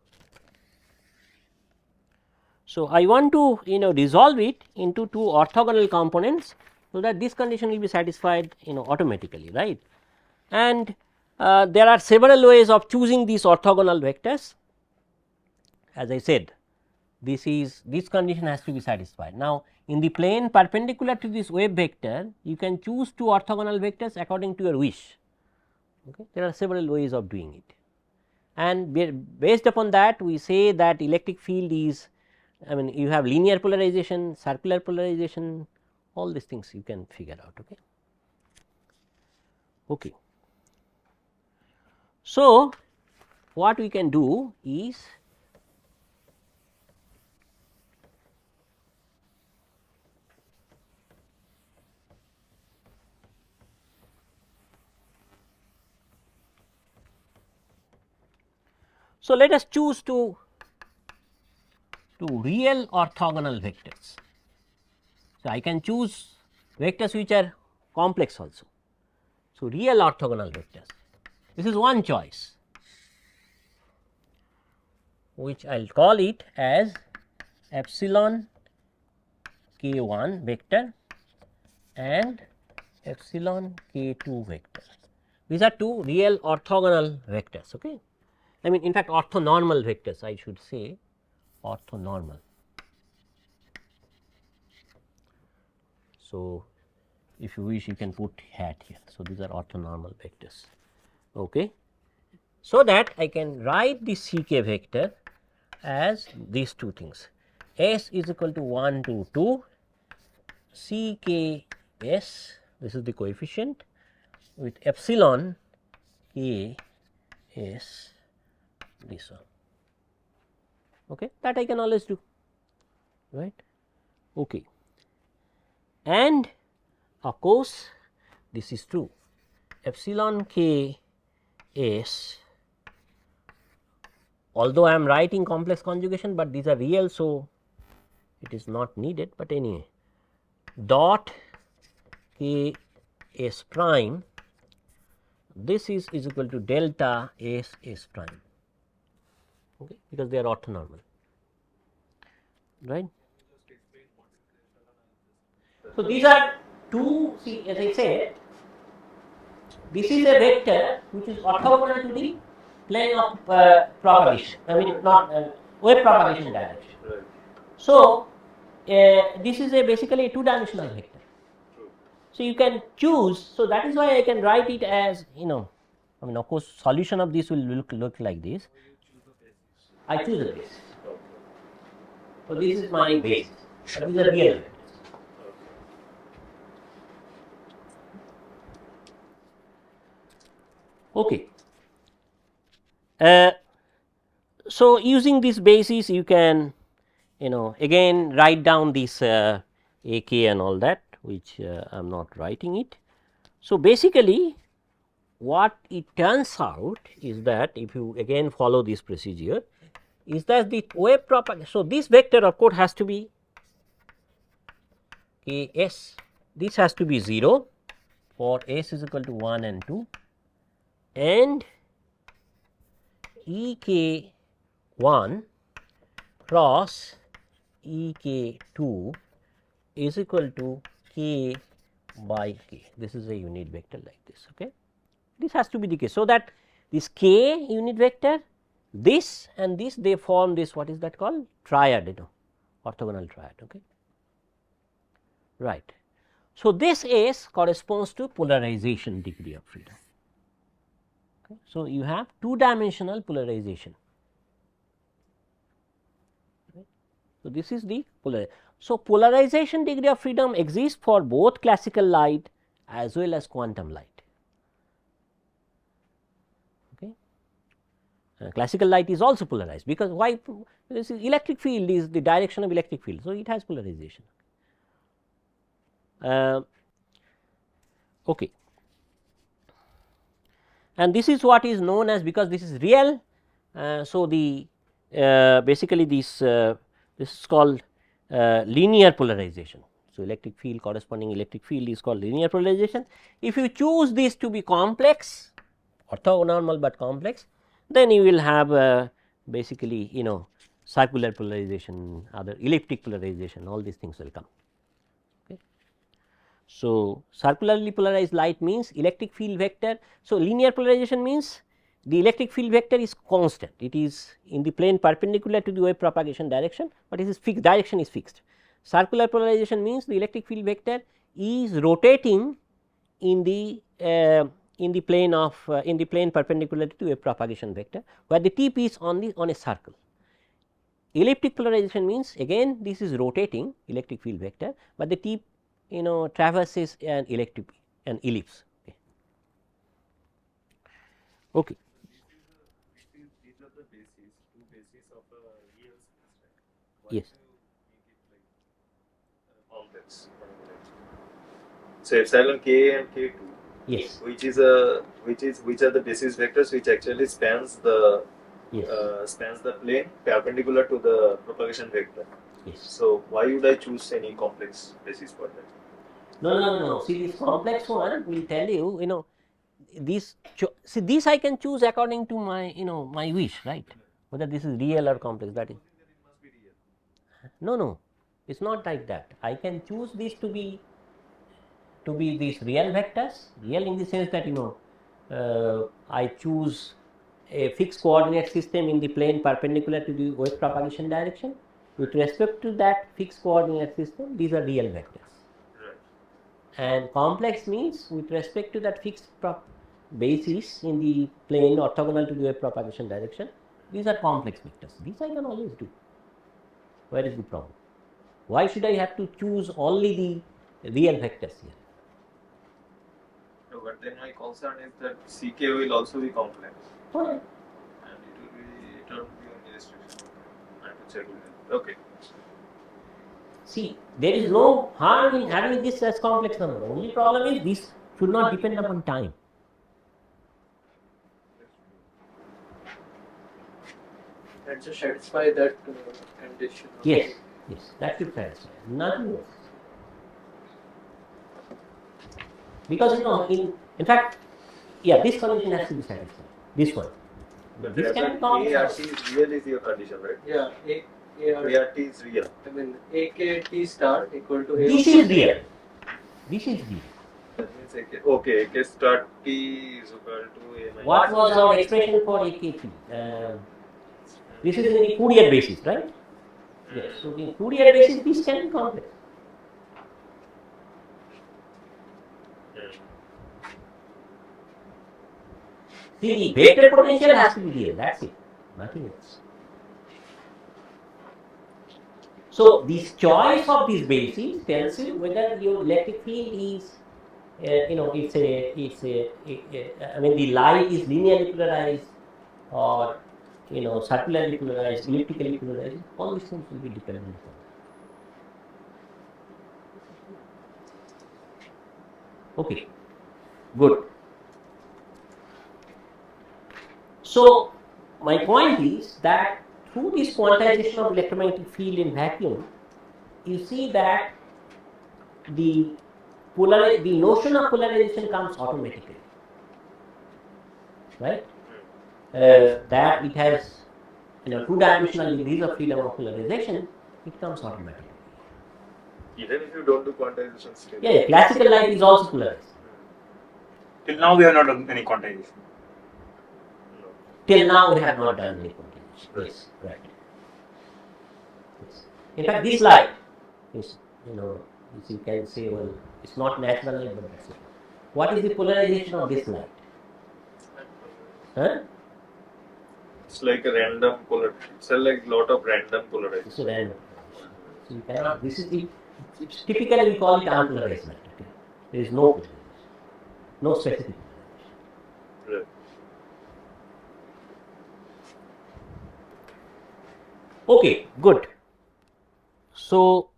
So, I want to resolve it into two orthogonal components, so that this condition will be satisfied automatically, right. And there are several ways of choosing these orthogonal vectors. As I said, this condition has to be satisfied. Now, in the plane perpendicular to this wave vector, you can choose two orthogonal vectors according to your wish. Okay. There are several ways of doing it, and based upon that we say that electric field is, I mean, you have linear polarization, circular polarization, all these things you can figure out. Okay. Okay. So, what we can do is, so let us choose two real orthogonal vectors. So, I can choose vectors which are complex also. So, real orthogonal vectors, this is one choice, which I will call it as epsilon k 1 vector and epsilon k 2 vector. These are two real orthogonal vectors. Okay. I mean, in fact, orthonormal vectors, I should say orthonormal. So, if you wish, you can put hat here. So, these are orthonormal vectors. Okay. So, that I can write the C k vector as these two things: S is equal to 1 to 2 C k S, this is the coefficient, with epsilon k S, this one. Okay. That I can always do, right. Okay. And of course, this is true, epsilon k S, although I am writing complex conjugation, but these are real. So, it is not needed, but anyway, dot k S prime, this is equal to delta S S prime, okay, because they are orthonormal, right. So, these are two, see as I said, this is a vector which is orthogonal to the plane of propagation, I mean not wave propagation direction. Right. So, this is a basically a two dimensional vector. So, you can choose, so that is why I can write it as, you know, I mean of course, solution of this will look like this. I choose a basis. So, this is my basis, but these are real vectors. Okay. So, using this basis you can, you know, again write down this AK and all that, which I am not writing it. So, basically what it turns out is that if you again follow this procedure is that the wave propagation. So, this vector of course has to be K s, this has to be 0 for s is equal to 1 and 2, and E k 1 cross E k 2 is equal to k by k. This is a unit vector like this. Okay. This has to be the case. So, that this k unit vector, this and this, they form this, what is that called, triad, you know, orthogonal triad. Okay. Right. So, this S corresponds to polarization degree of freedom. Okay. So, you have two dimensional polarization. Okay. So, this is the So, polarization degree of freedom exists for both classical light as well as quantum light. Okay. Classical light is also polarized, because why? This is electric field is the direction of electric field. So, it has polarization. Okay. And this is what is known as, because this is real. So, the basically this is called linear polarization. So, electric field, corresponding electric field is called linear polarization. If you choose this to be complex, orthonormal but complex, then you will have basically, you know, circular polarization, other elliptic polarization, all these things will come. Okay. So, circularly polarized light means electric field vector. So, linear polarization means the electric field vector is constant, it is in the plane perpendicular to the wave propagation direction, but it is fixed, direction is fixed. Circular polarization means the electric field vector is rotating in the plane of in the plane perpendicular to wave propagation vector, where the tip is on a circle. Elliptic polarization means again this is rotating electric field vector, but the tip, you know, traverses an ellipse. Okay. These are the bases, two bases of a real space, right? Why Yes. do you make it like complex? So epsilon k and k2. Yes. Which are the basis vectors which actually spans the Yes. spans the plane perpendicular to the propagation vector. Yes. So why would I choose any complex basis for that? No. See, this complex one will tell you, you know, this, see this I can choose according to my, you know, my wish, right, whether this is real or complex, that is. It must be real. No, it is not like that. I can choose this to be these real vectors, real in the sense that, you know, I choose a fixed coordinate system in the plane perpendicular to the wave propagation direction. With respect to that fixed coordinate system, these are real vectors. Right. And complex means with respect to that fixed basis in the plane orthogonal to the wave propagation direction, these are complex vectors. These I can always do. Where is the problem? Why should I have to choose only the real vectors here? No, but then my concern is that CK will also be complex. Oh, And it will be on illustration. I have to check with it. Okay. see, there is no harm in having this as complex number. The only problem is this should not depend upon time. And to satisfy that condition. Yes, that should satisfy. Nothing else. Because, you know, in fact, yeah, this condition has to be satisfied. This one. But This can be ART complex. is real is your condition, right? Yeah, ART is real. I mean AKT star equal to A. This is real. This is V. That means okay, AK start T is equal to A minus. What was our expression for AKT? This is in the Fourier basis, right? Yes. So, in Fourier basis, this can be complex. See, the vector potential has to be real. That's it. Nothing else. So, this choice of these bases tells you whether your electric field is, I mean, the light is linearly polarized or, circularly polarized, elliptically polarized. All these things will be dependent on. Okay, good. So, my point is that through this quantization of electromagnetic field in vacuum, you see that the notion of polarization comes automatically, right? That it has two-dimensional degrees of freedom of polarization, it comes automatically. Even if you don't do quantization still. Yeah, classical light is also polarized. Till now, we have not done any quantization. No. Till now, we have not done any quantization. Yes, right. Yes. In fact, this light is, you can say, well, it's not natural light, but that's it. What is the polarization of this light? Huh? It's like a random polar. It's like lot of random polarization. It's a random. So you cannot. This is the. It's typically we call it unpolarized light. Okay? There is no polarization, no specific polarization. Right. Okay, good. So,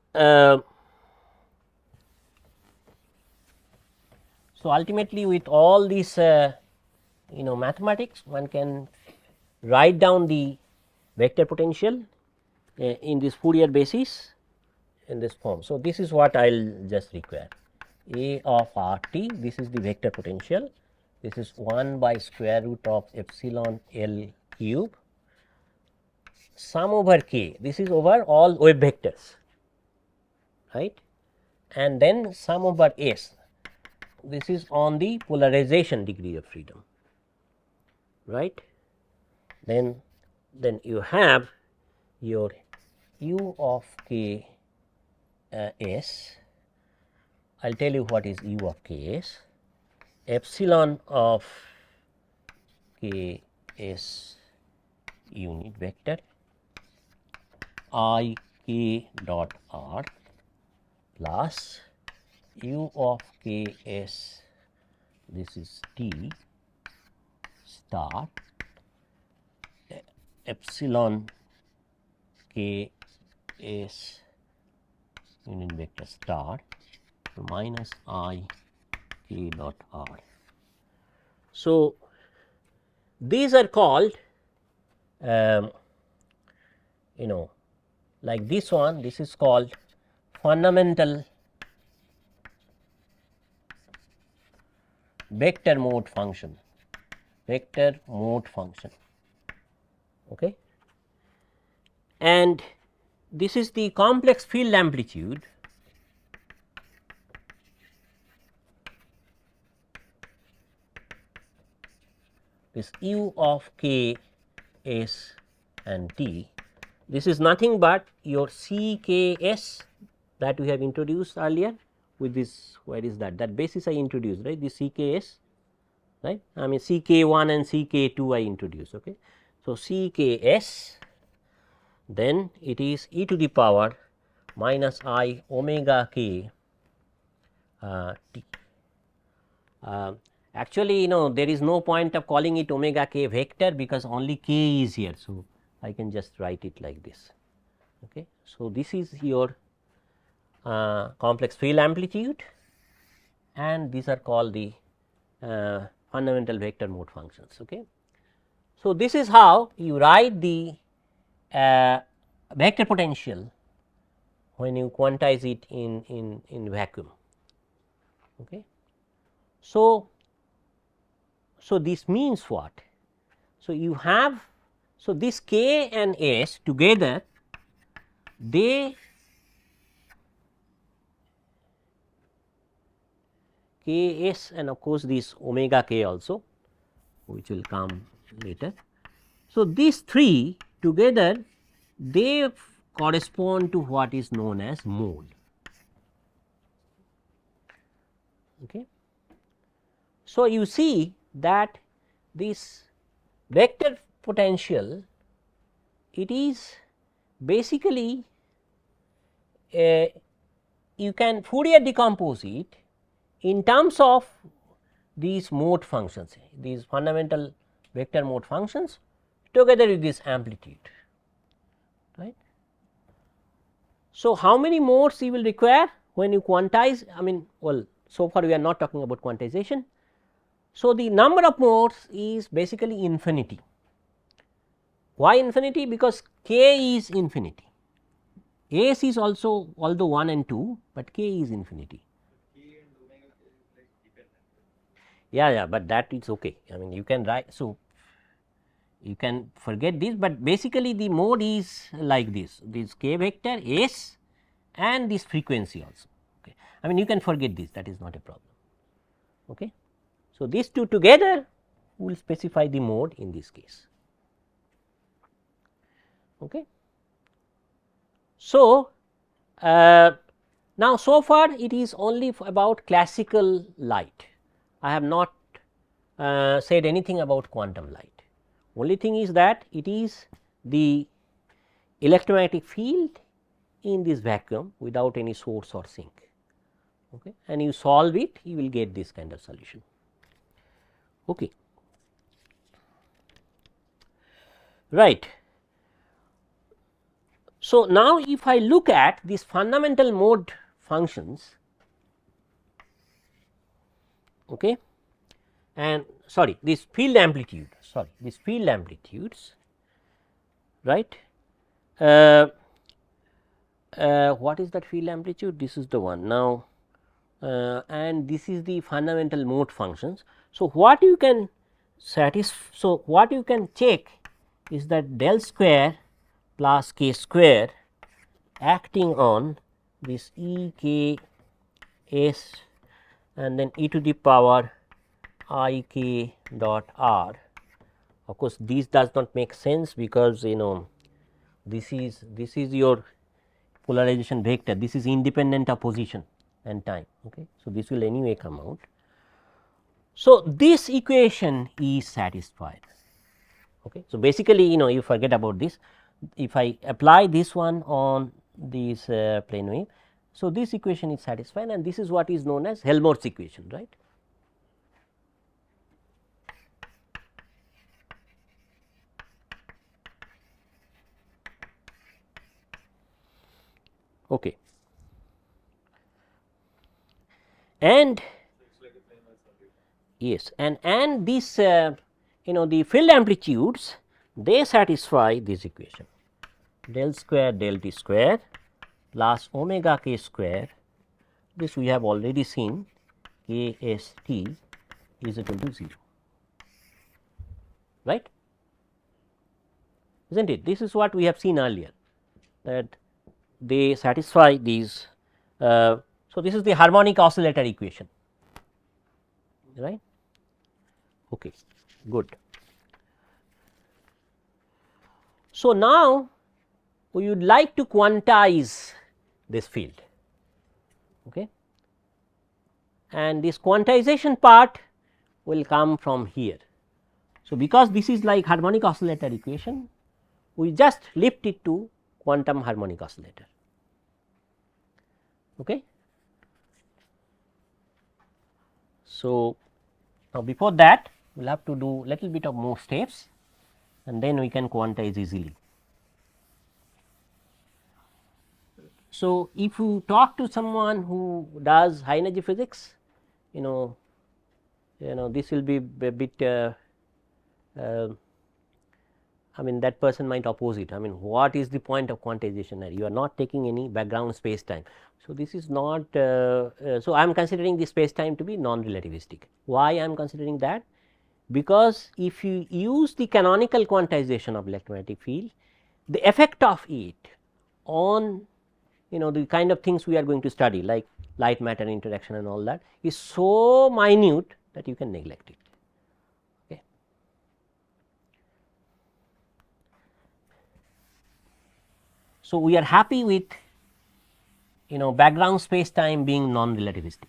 ultimately, with all these, mathematics, one can write down the vector potential in this Fourier basis in this form. So, this is what I will just require. A of r t, this is the vector potential. This is 1 by square root of epsilon L cube, sum over k, this is over all wave vectors, right, and then sum over S, this is on the polarization degree of freedom, right. Then you have your u of k s. I will tell you what is u of k s. Epsilon of k s unit vector I k dot r plus u of k s, this is t star epsilon k s unit vector star minus I k dot r. So, these are called like this one, this is called fundamental vector mode function, okay. And this is the complex field amplitude this u of k s and t. This is nothing but your C k s that we have introduced earlier with this, where is that? That basis I introduced, right, this C k s, right, I mean C k 1 and C k 2 I introduced, okay. So, C k s, then it is e to the power minus I omega k t. Actually, there is no point of calling it omega k vector because only k is here. So, I can just write it like this, okay. So, this is your complex field amplitude, and these are called the fundamental vector mode functions, okay. So, this is how you write the vector potential when you quantize it in vacuum, okay. So, this means what? So, you have, so this k and s together, they k s and of course, this omega k also, which will come later. So, these 3 together they correspond to what is known as mode. Okay. So, you see that this vector potential, it is basically you can Fourier decompose it in terms of these mode functions, these fundamental vector mode functions together with this amplitude, right. So, how many modes you will require when you quantize? I mean, well, so far we are not talking about quantization. So, the number of modes is basically infinity. Why infinity? Because k is infinity. S is also although 1 and 2, but k is infinity. Yeah, but that is okay. I mean, you can write. So, you can forget this, but basically the mode is like this k vector S and this frequency also. Okay. I mean, you can forget this, that is not a problem. Okay. So, these two together will specify the mode in this case. Okay. So, now so far it is only about classical light. I have not said anything about quantum light. Only thing is that it is the electromagnetic field in this vacuum without any source or sink, okay. And you solve it, you will get this kind of solution. Okay. Right. So, now if I look at these fundamental mode functions, okay, and sorry, this field amplitude, sorry, these field amplitudes, right. What is that field amplitude? This is the one now, and this is the fundamental mode functions. So, what you can satisfy, so what you can check is that del square plus k square acting on this E k s and then e to the power I k dot r. Of course, this does not make sense because this is your polarization vector, this is independent of position and time. Okay. So, this will anyway come out. So, this equation is satisfied. Okay. So, basically you forget about this, if I apply this one on this plane wave. So, this equation is satisfied and this is what is known as Helmholtz equation, right. Okay. And yes, and this the field amplitudes, they satisfy this equation del square del t square plus omega k square, this we have already seen, k s t is equal to 0, right, is not it? This is what we have seen earlier, that they satisfy these. So, this is the harmonic oscillator equation, right. Okay, good. So, now we would like to quantize this field, okay, and this quantization part will come from here. So, because this is like harmonic oscillator equation, we just lift it to quantum harmonic oscillator. Okay. So, now before that we will have to do little bit of more steps and then we can quantize easily. So, if you talk to someone who does high energy physics, this will be a bit I mean that person might oppose it. I mean, what is the point of quantization? You are not taking any background space time. So, this is not so I am considering the space time to be non-relativistic. Why I am considering that? Because if you use the canonical quantization of electromagnetic field, the effect of it on the kind of things we are going to study, like light matter interaction and all that is so minute that you can neglect it. Okay. So, we are happy with background space time being non relativistic.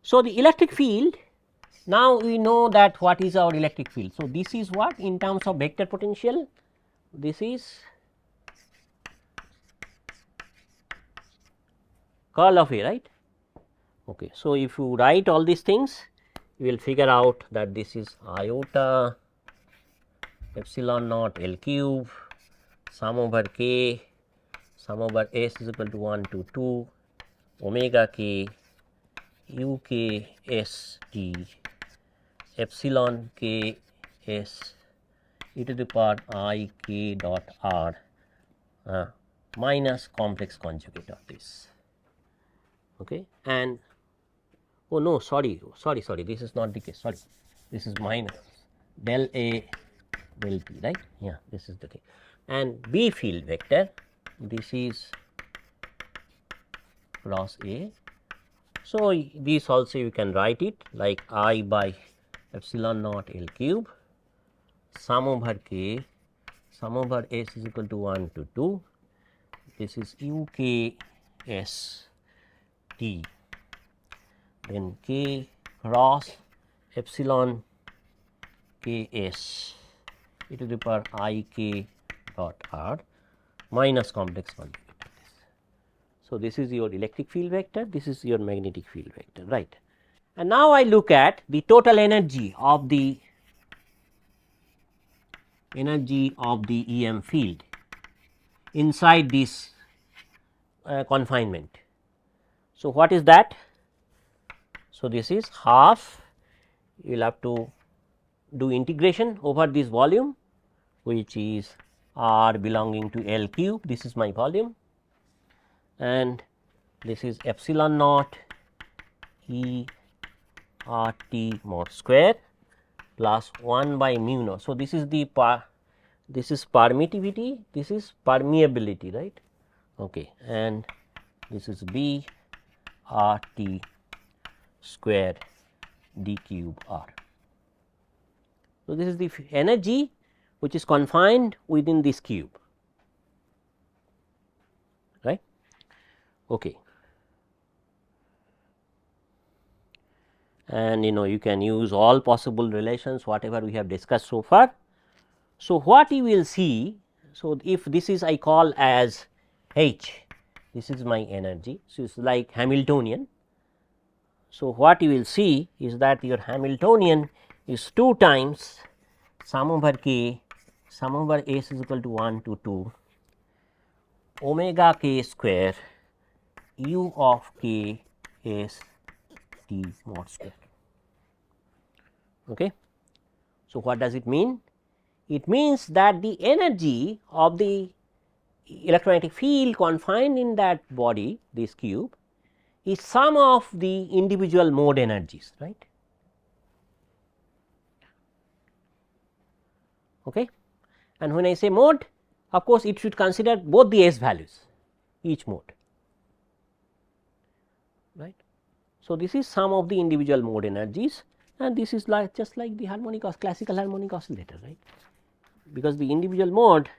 So, the electric field, now we know that what is our electric field. So, this is what in terms of vector potential, this is curl of A, right. Okay. So, if you write all these things, you will figure out that this is iota epsilon naught L cube sum over k sum over S is equal to 1 to 2 omega k u k s t epsilon k s e to the power I k dot r minus complex conjugate of this. Okay. And oh no, sorry, this is not the case, sorry, this is minus del A del T, right. Yeah, this is the thing. And B field vector, this is cross A. So, this also you can write it like I by epsilon naught L cube sum over k sum over S is equal to 1 to 2, this is u k s t, then k cross epsilon k s e to the power I k dot r minus complex conjugate. So, this is your electric field vector, this is your magnetic field vector, right. And now, I look at the total energy of the EM field inside this confinement. So, what is that? So, this is half, you will have to do integration over this volume, which is r belonging to L cube, this is my volume, and this is epsilon naught E r t mod square plus 1 by mu naught. So, this is the this is permittivity, this is permeability, right. Okay. And this is B r t square d cube r. So, this is the energy which is confined within this cube, right. Okay. And you can use all possible relations whatever we have discussed so far. So, what you will see, so if this is I call as H, this is my energy, so it is like Hamiltonian. So, what you will see is that your Hamiltonian is 2 times sum over k sum over S is equal to 1 to 2 omega k square u of k S t mod square. Okay. So, what does it mean? It means that the energy of the electromagnetic field confined in that body, this cube, is sum of the individual mode energies, right. Okay. And when I say mode, of course, it should consider both the S values, each mode, right. So, this is sum of the individual mode energies, and this is like just like the classical harmonic oscillator, right, because the individual mode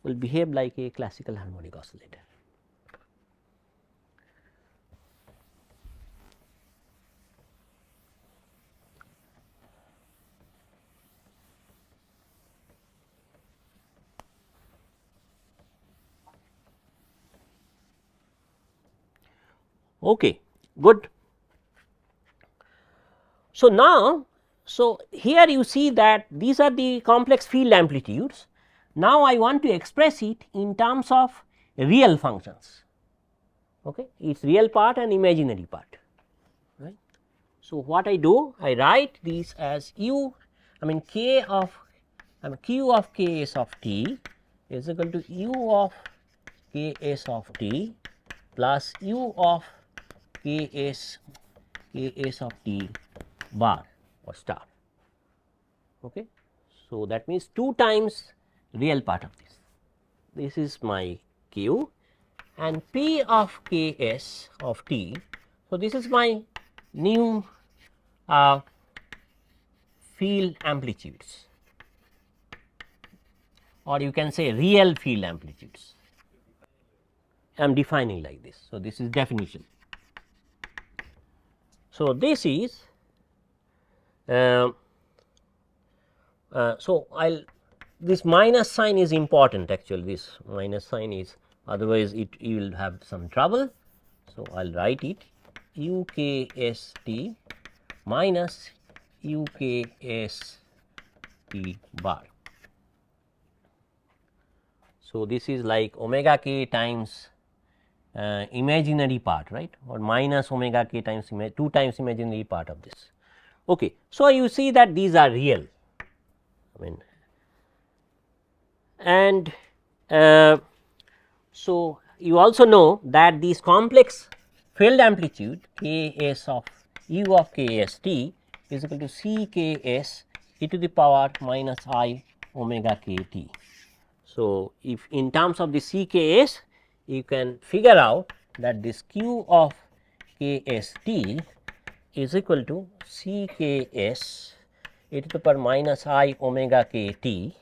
will behave like a classical harmonic oscillator. Okay, good. So, now, so here you see that these are the complex field amplitudes. Now, I want to express it in terms of real functions, okay. It is real part and imaginary part, right. So, what I do? I write these as u, I mean k of q of k s of t is equal to u of k s of t plus u of k s of t bar or star. Okay. So, that means 2 times real part of this. This is my q and p of k s of t. So, this is my new field amplitudes, or you can say real field amplitudes. I am defining like this. So, this is definition. So, this is so I'll this minus sign is important actually, this minus sign is, otherwise you will have some trouble. So, I'll write it u k s t minus u k s t bar. So, this is like omega k times imaginary part, right, or minus omega k times 2 times imaginary part of this. Okay. So, you see that these are real, I mean, and so you also know that these complex field amplitude k s of u of k s t is equal to c k s e to the power minus I omega k t. So, if in terms of the c k s, you can figure out that this q of k s t is equal to c k s e to the power minus I omega k t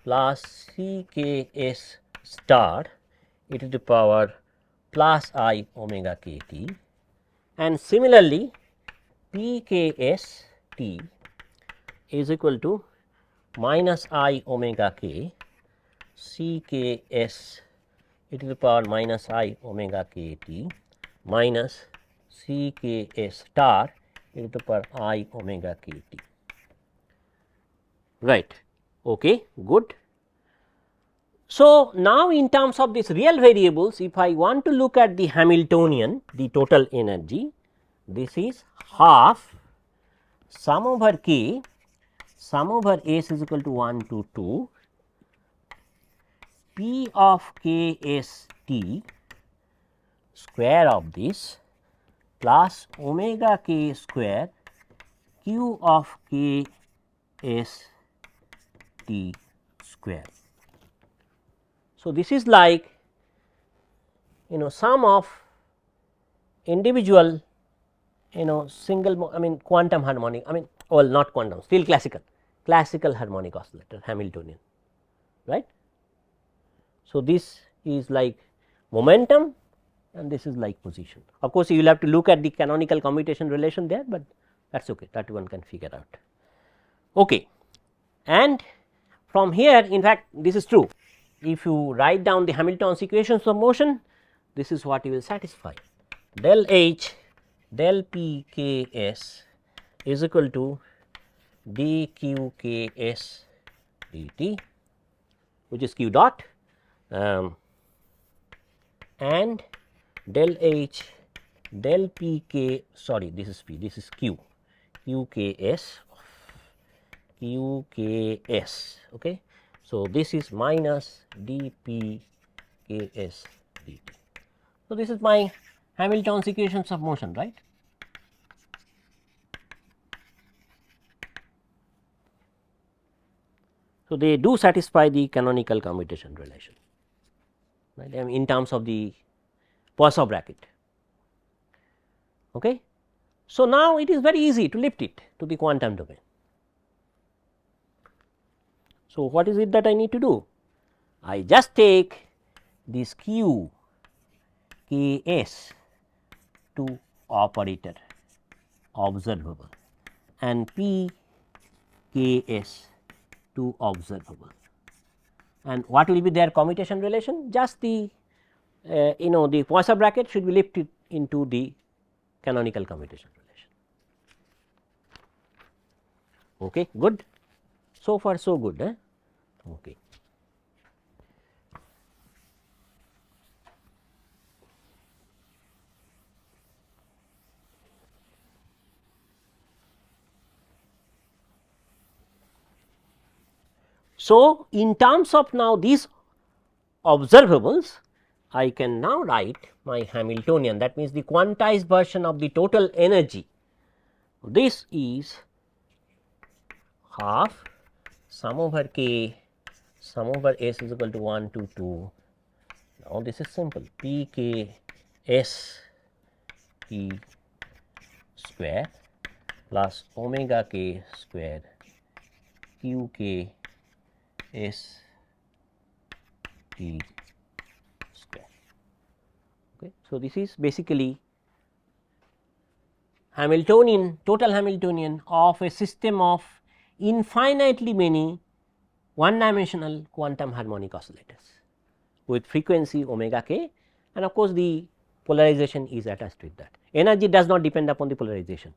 plus c k s star e to the power plus I omega k t, and similarly p k s t is equal to minus I omega k c k s e to the power minus I omega k t minus c k s star e to the power I omega k t. Right. Okay, good. So, now in terms of these real variables, if I want to look at the Hamiltonian, the total energy, this is half sum over k, sum over s is equal to 1 to 2, p of k s t square of this plus omega k square q of k s t square. So, this is like sum of individual single I mean quantum harmonic, I mean well not quantum, still classical harmonic oscillator Hamiltonian, right. So, this is like momentum and this is like position. Of course, you will have to look at the canonical commutation relation there, but that is okay, that one can figure out. Okay. And from here, in fact, this is true. If you write down the Hamilton's equations of motion, this is what you will satisfy. Del H del P K S is equal to d q k s dt, which is q dot, and del H del P K, sorry, this is P, this is Q, Q K S, Q K S. Okay. So, this is minus d P K S dt. So, this is my Hamilton's equations of motion, right. So, they do satisfy the canonical commutation relation, right, in terms of the Poisson bracket. Okay. So, now it is very easy to lift it to the quantum domain. So, what is it that I need to do? I just take this q k s to operator observable and p k s to observable, and what will be their commutation relation? Just the the Poisson bracket should be lifted into the canonical commutation relation. Okay, good. So far so good. Okay. So, in terms of now these observables, I can now write my Hamiltonian, that means the quantized version of the total energy. This is half sum over k sum over S is equal to 1 to 2. Now, this is simple p k S t square plus omega k square q k S t square. Okay. So, this is basically Hamiltonian, total Hamiltonian of a system of infinitely many one dimensional quantum harmonic oscillators with frequency omega k, and of course, the polarization is attached with that. Energy does not depend upon the polarization,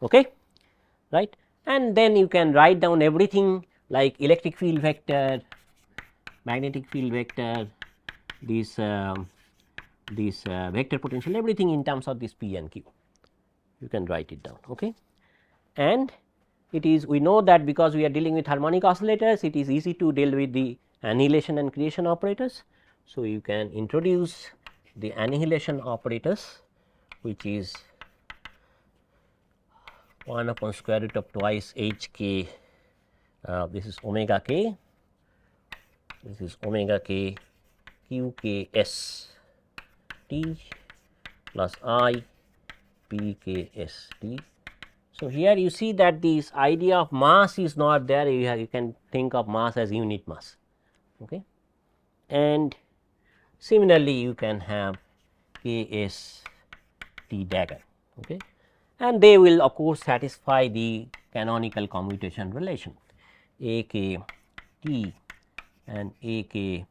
okay, right. And then you can write down everything like electric field vector, magnetic field vector, this vector potential, everything in terms of this p and q, you can write it down. Okay. And it is, we know that because we are dealing with harmonic oscillators, it is easy to deal with the annihilation and creation operators. So, you can introduce the annihilation operators, which is 1 upon square root of twice h k, this is omega k, this is omega k q k S t plus I p k S t. So, here you see that this idea of mass is not there, you can think of mass as unit mass. Okay. And similarly, you can have k S t dagger, okay. And they will of course satisfy the canonical commutation relation a k t and a k,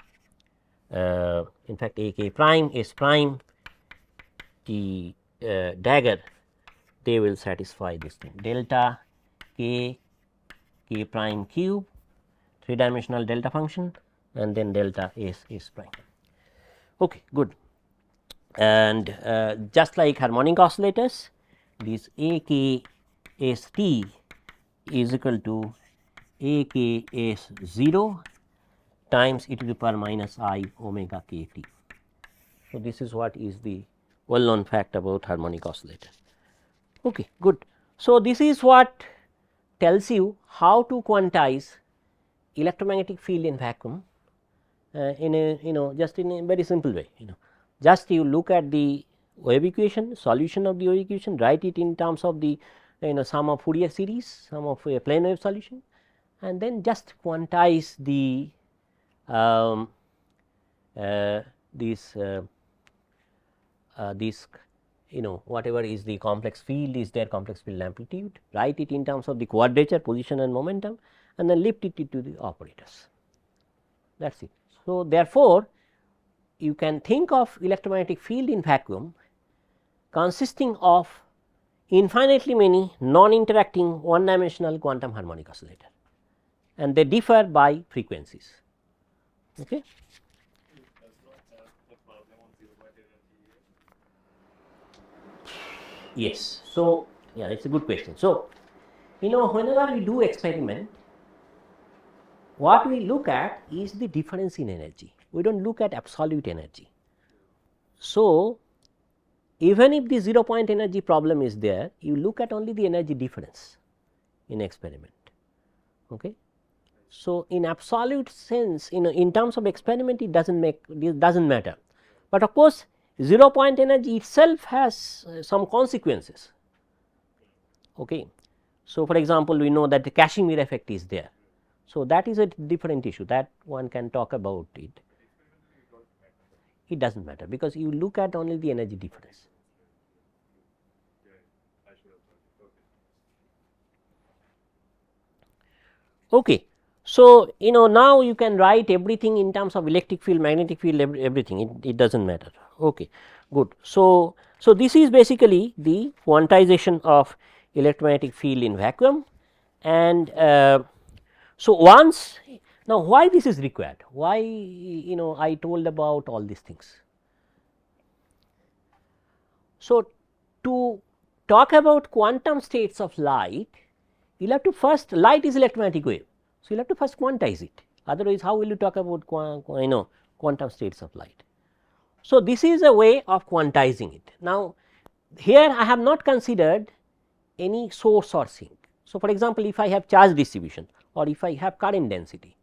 in fact a k prime S prime t dagger, they will satisfy this thing delta k k prime cube 3 dimensional delta function and then delta S S prime. Okay, good. And just like harmonic oscillators, this a k S t is equal to a k S 0 times e to the power minus I omega k t. So, this is what is the well known fact about harmonic oscillator. Okay, good. So, this is what tells you how to quantize electromagnetic field in vacuum in a just in a very simple way. Just you look at the wave equation, solution of the wave equation, write it in terms of the sum of Fourier series, sum of a plane wave solution, and then just quantize the this whatever is the complex field is there, complex field amplitude, write it in terms of the quadrature, position and momentum, and then lift it to the operators. That is it. So, therefore, you can think of electromagnetic field in vacuum consisting of infinitely many non-interacting one dimensional quantum harmonic oscillator, and they differ by frequencies. Okay. Yes. So, yeah, it is a good question. So, whenever we do experiment, what we look at is the difference in energy, we do not look at absolute energy. So, even if the 0 point energy problem is there, you look at only the energy difference in experiment. Okay. So, in absolute sense, in terms of experiment, it does not matter, but of course, 0 point energy itself has some consequences. Okay. So, for example, we know that the Casimir effect is there. So, that is a different issue that one can talk about it. It does not matter because you look at only the energy difference. Okay. So, now you can write everything in terms of electric field, magnetic field, everything, it does not matter. Okay, good. So, this is basically the quantization of electromagnetic field in vacuum, and so once now why this is required, why I told about all these things. So, to talk about quantum states of light, you will have to first, light is electromagnetic wave. So, you will have to first quantize it, otherwise how will you talk about quantum states of light. So, this is a way of quantizing it. Now, here I have not considered any source or sink. So, for example, if I have charge distribution or if I have current density,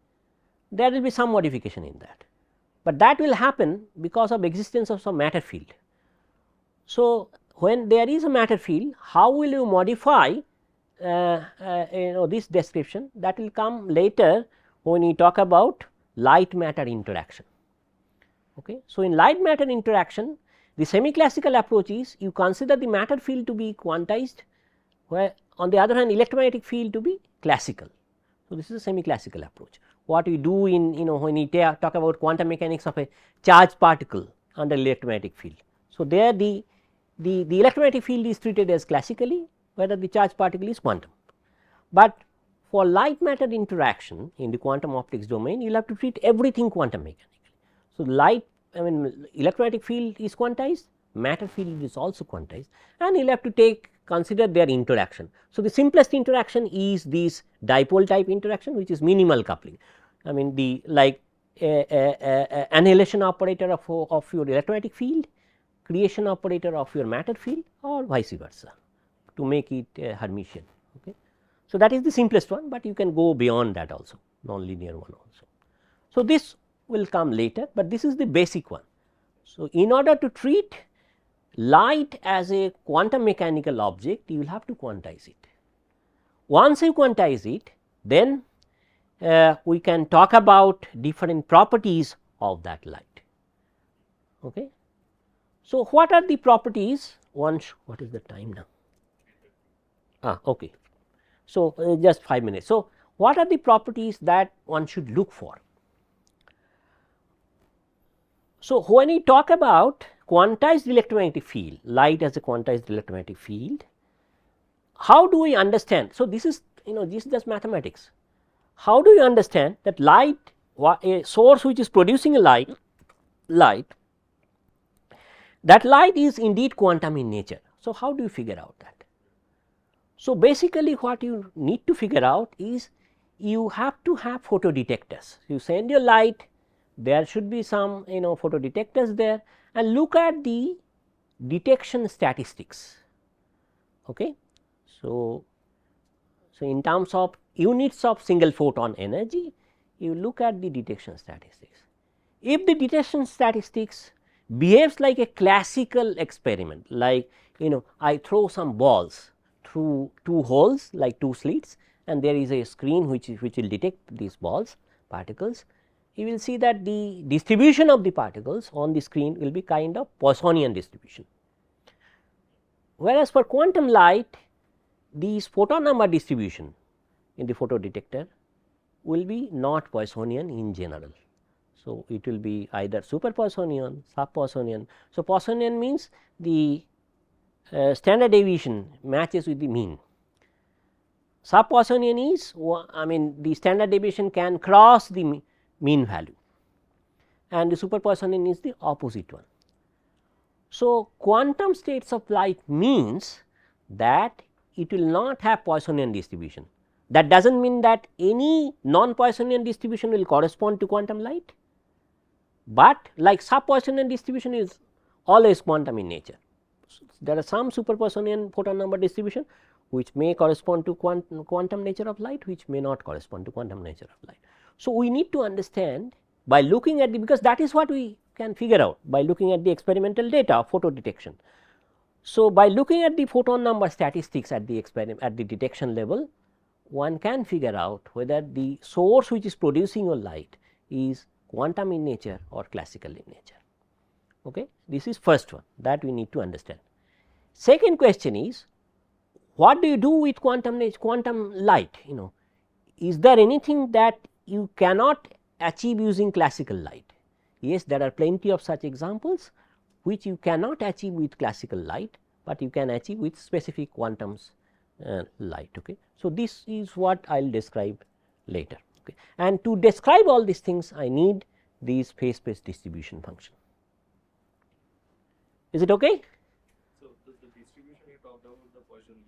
there will be some modification in that, but that will happen because of existence of some matter field. So, when there is a matter field, how will you modify this description, that will come later when we talk about light matter interaction. Okay. So, in light matter interaction, the semi classical approach is you consider the matter field to be quantized, where on the other hand electromagnetic field to be classical. So, this is a semi classical approach. What we do in when we talk about quantum mechanics of a charged particle under electromagnetic field. So, there the electromagnetic field is treated as classically, whether the charged particle is quantum, but for light matter interaction in the quantum optics domain, you will have to treat everything quantum mechanically. So, light electromagnetic field is quantized, matter field is also quantized, and you will have to consider their interaction. So, the simplest interaction is this dipole type interaction, which is minimal coupling. I mean the annihilation operator of your electromagnetic field, creation operator of your matter field, or vice versa, to make it Hermitian. Okay. So, that is the simplest one, but you can go beyond that also, non-linear one also. So, this will come later, but this is the basic one. So, in order to treat light as a quantum mechanical object, you will have to quantize it. Once you quantize it, then we can talk about different properties of that light. Okay. So, what are the properties? What is the time now? Okay. So, just 5 minutes. So, what are the properties that one should look for? So, when we talk about quantized electromagnetic field, light as a quantized electromagnetic field, how do we understand? So, this is this is just mathematics. How do you understand that light, a source which is producing a light, that light is indeed quantum in nature. So, how do you figure out that? So, basically what you need to figure out is you have to have photodetectors. You send your light, there should be some photodetectors there, and look at the detection statistics. Okay. So, in terms of units of single photon energy, you look at the detection statistics. If the detection statistics behaves like a classical experiment, like I throw some balls through 2 holes like 2 slits, and there is a screen which will detect these balls particles, you will see that the distribution of the particles on the screen will be kind of Poissonian distribution. Whereas, for quantum light, these photon number distribution in the photodetector will be not Poissonian in general. So, it will be either super Poissonian, sub Poissonian. So, Poissonian means the standard deviation matches with the mean. Sub Poissonian is the standard deviation can cross the mean value, and the super Poissonian is the opposite one. So, quantum states of light means that it will not have Poissonian distribution. That does not mean that any non Poissonian distribution will correspond to quantum light, but like sub Poissonian distribution is always quantum in nature. So, there are some super Poissonian photon number distribution which may correspond to quantum nature of light, which may not correspond to quantum nature of light. So, we need to understand by looking at because that is what we can figure out by looking at the experimental data of photo detection. So, by looking at the photon number statistics at the detection level, one can figure out whether the source which is producing a light is quantum in nature or classical in nature. Okay. This is first one that we need to understand. Second question is, what do you do with quantum light? Is there anything that you cannot achieve using classical light? Yes, there are plenty of such examples which you cannot achieve with classical light, but you can achieve with specific quantums light. Okay. So, this is what I will describe later. Okay. And to describe all these things, I need these phase space distribution function. Is it okay? So, the distribution you talked about, the Poissonian,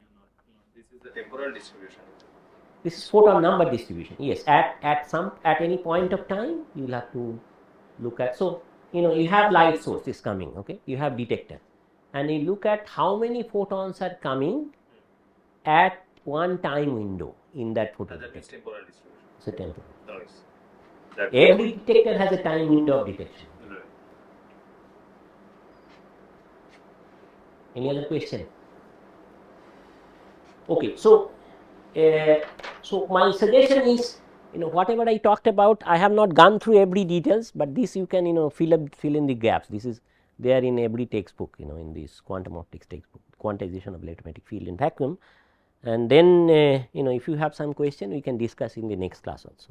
this is the temporal distribution. This is photon number distribution. Yes, at any point of time, you will have to look at. So, you have light source is coming. Okay, you have detector, and you look at how many photons are coming at one time window in that photon detector. That is temporal distribution. it's a temporal. Noise. That Every detector has a time window of detection. Right. Any other question? Okay, so my suggestion is, whatever I talked about, I have not gone through every details, but this you can fill in the gaps. This is there in every textbook, in this quantum optics textbook, quantization of electromagnetic field in vacuum. And then if you have some question, we can discuss in the next class also.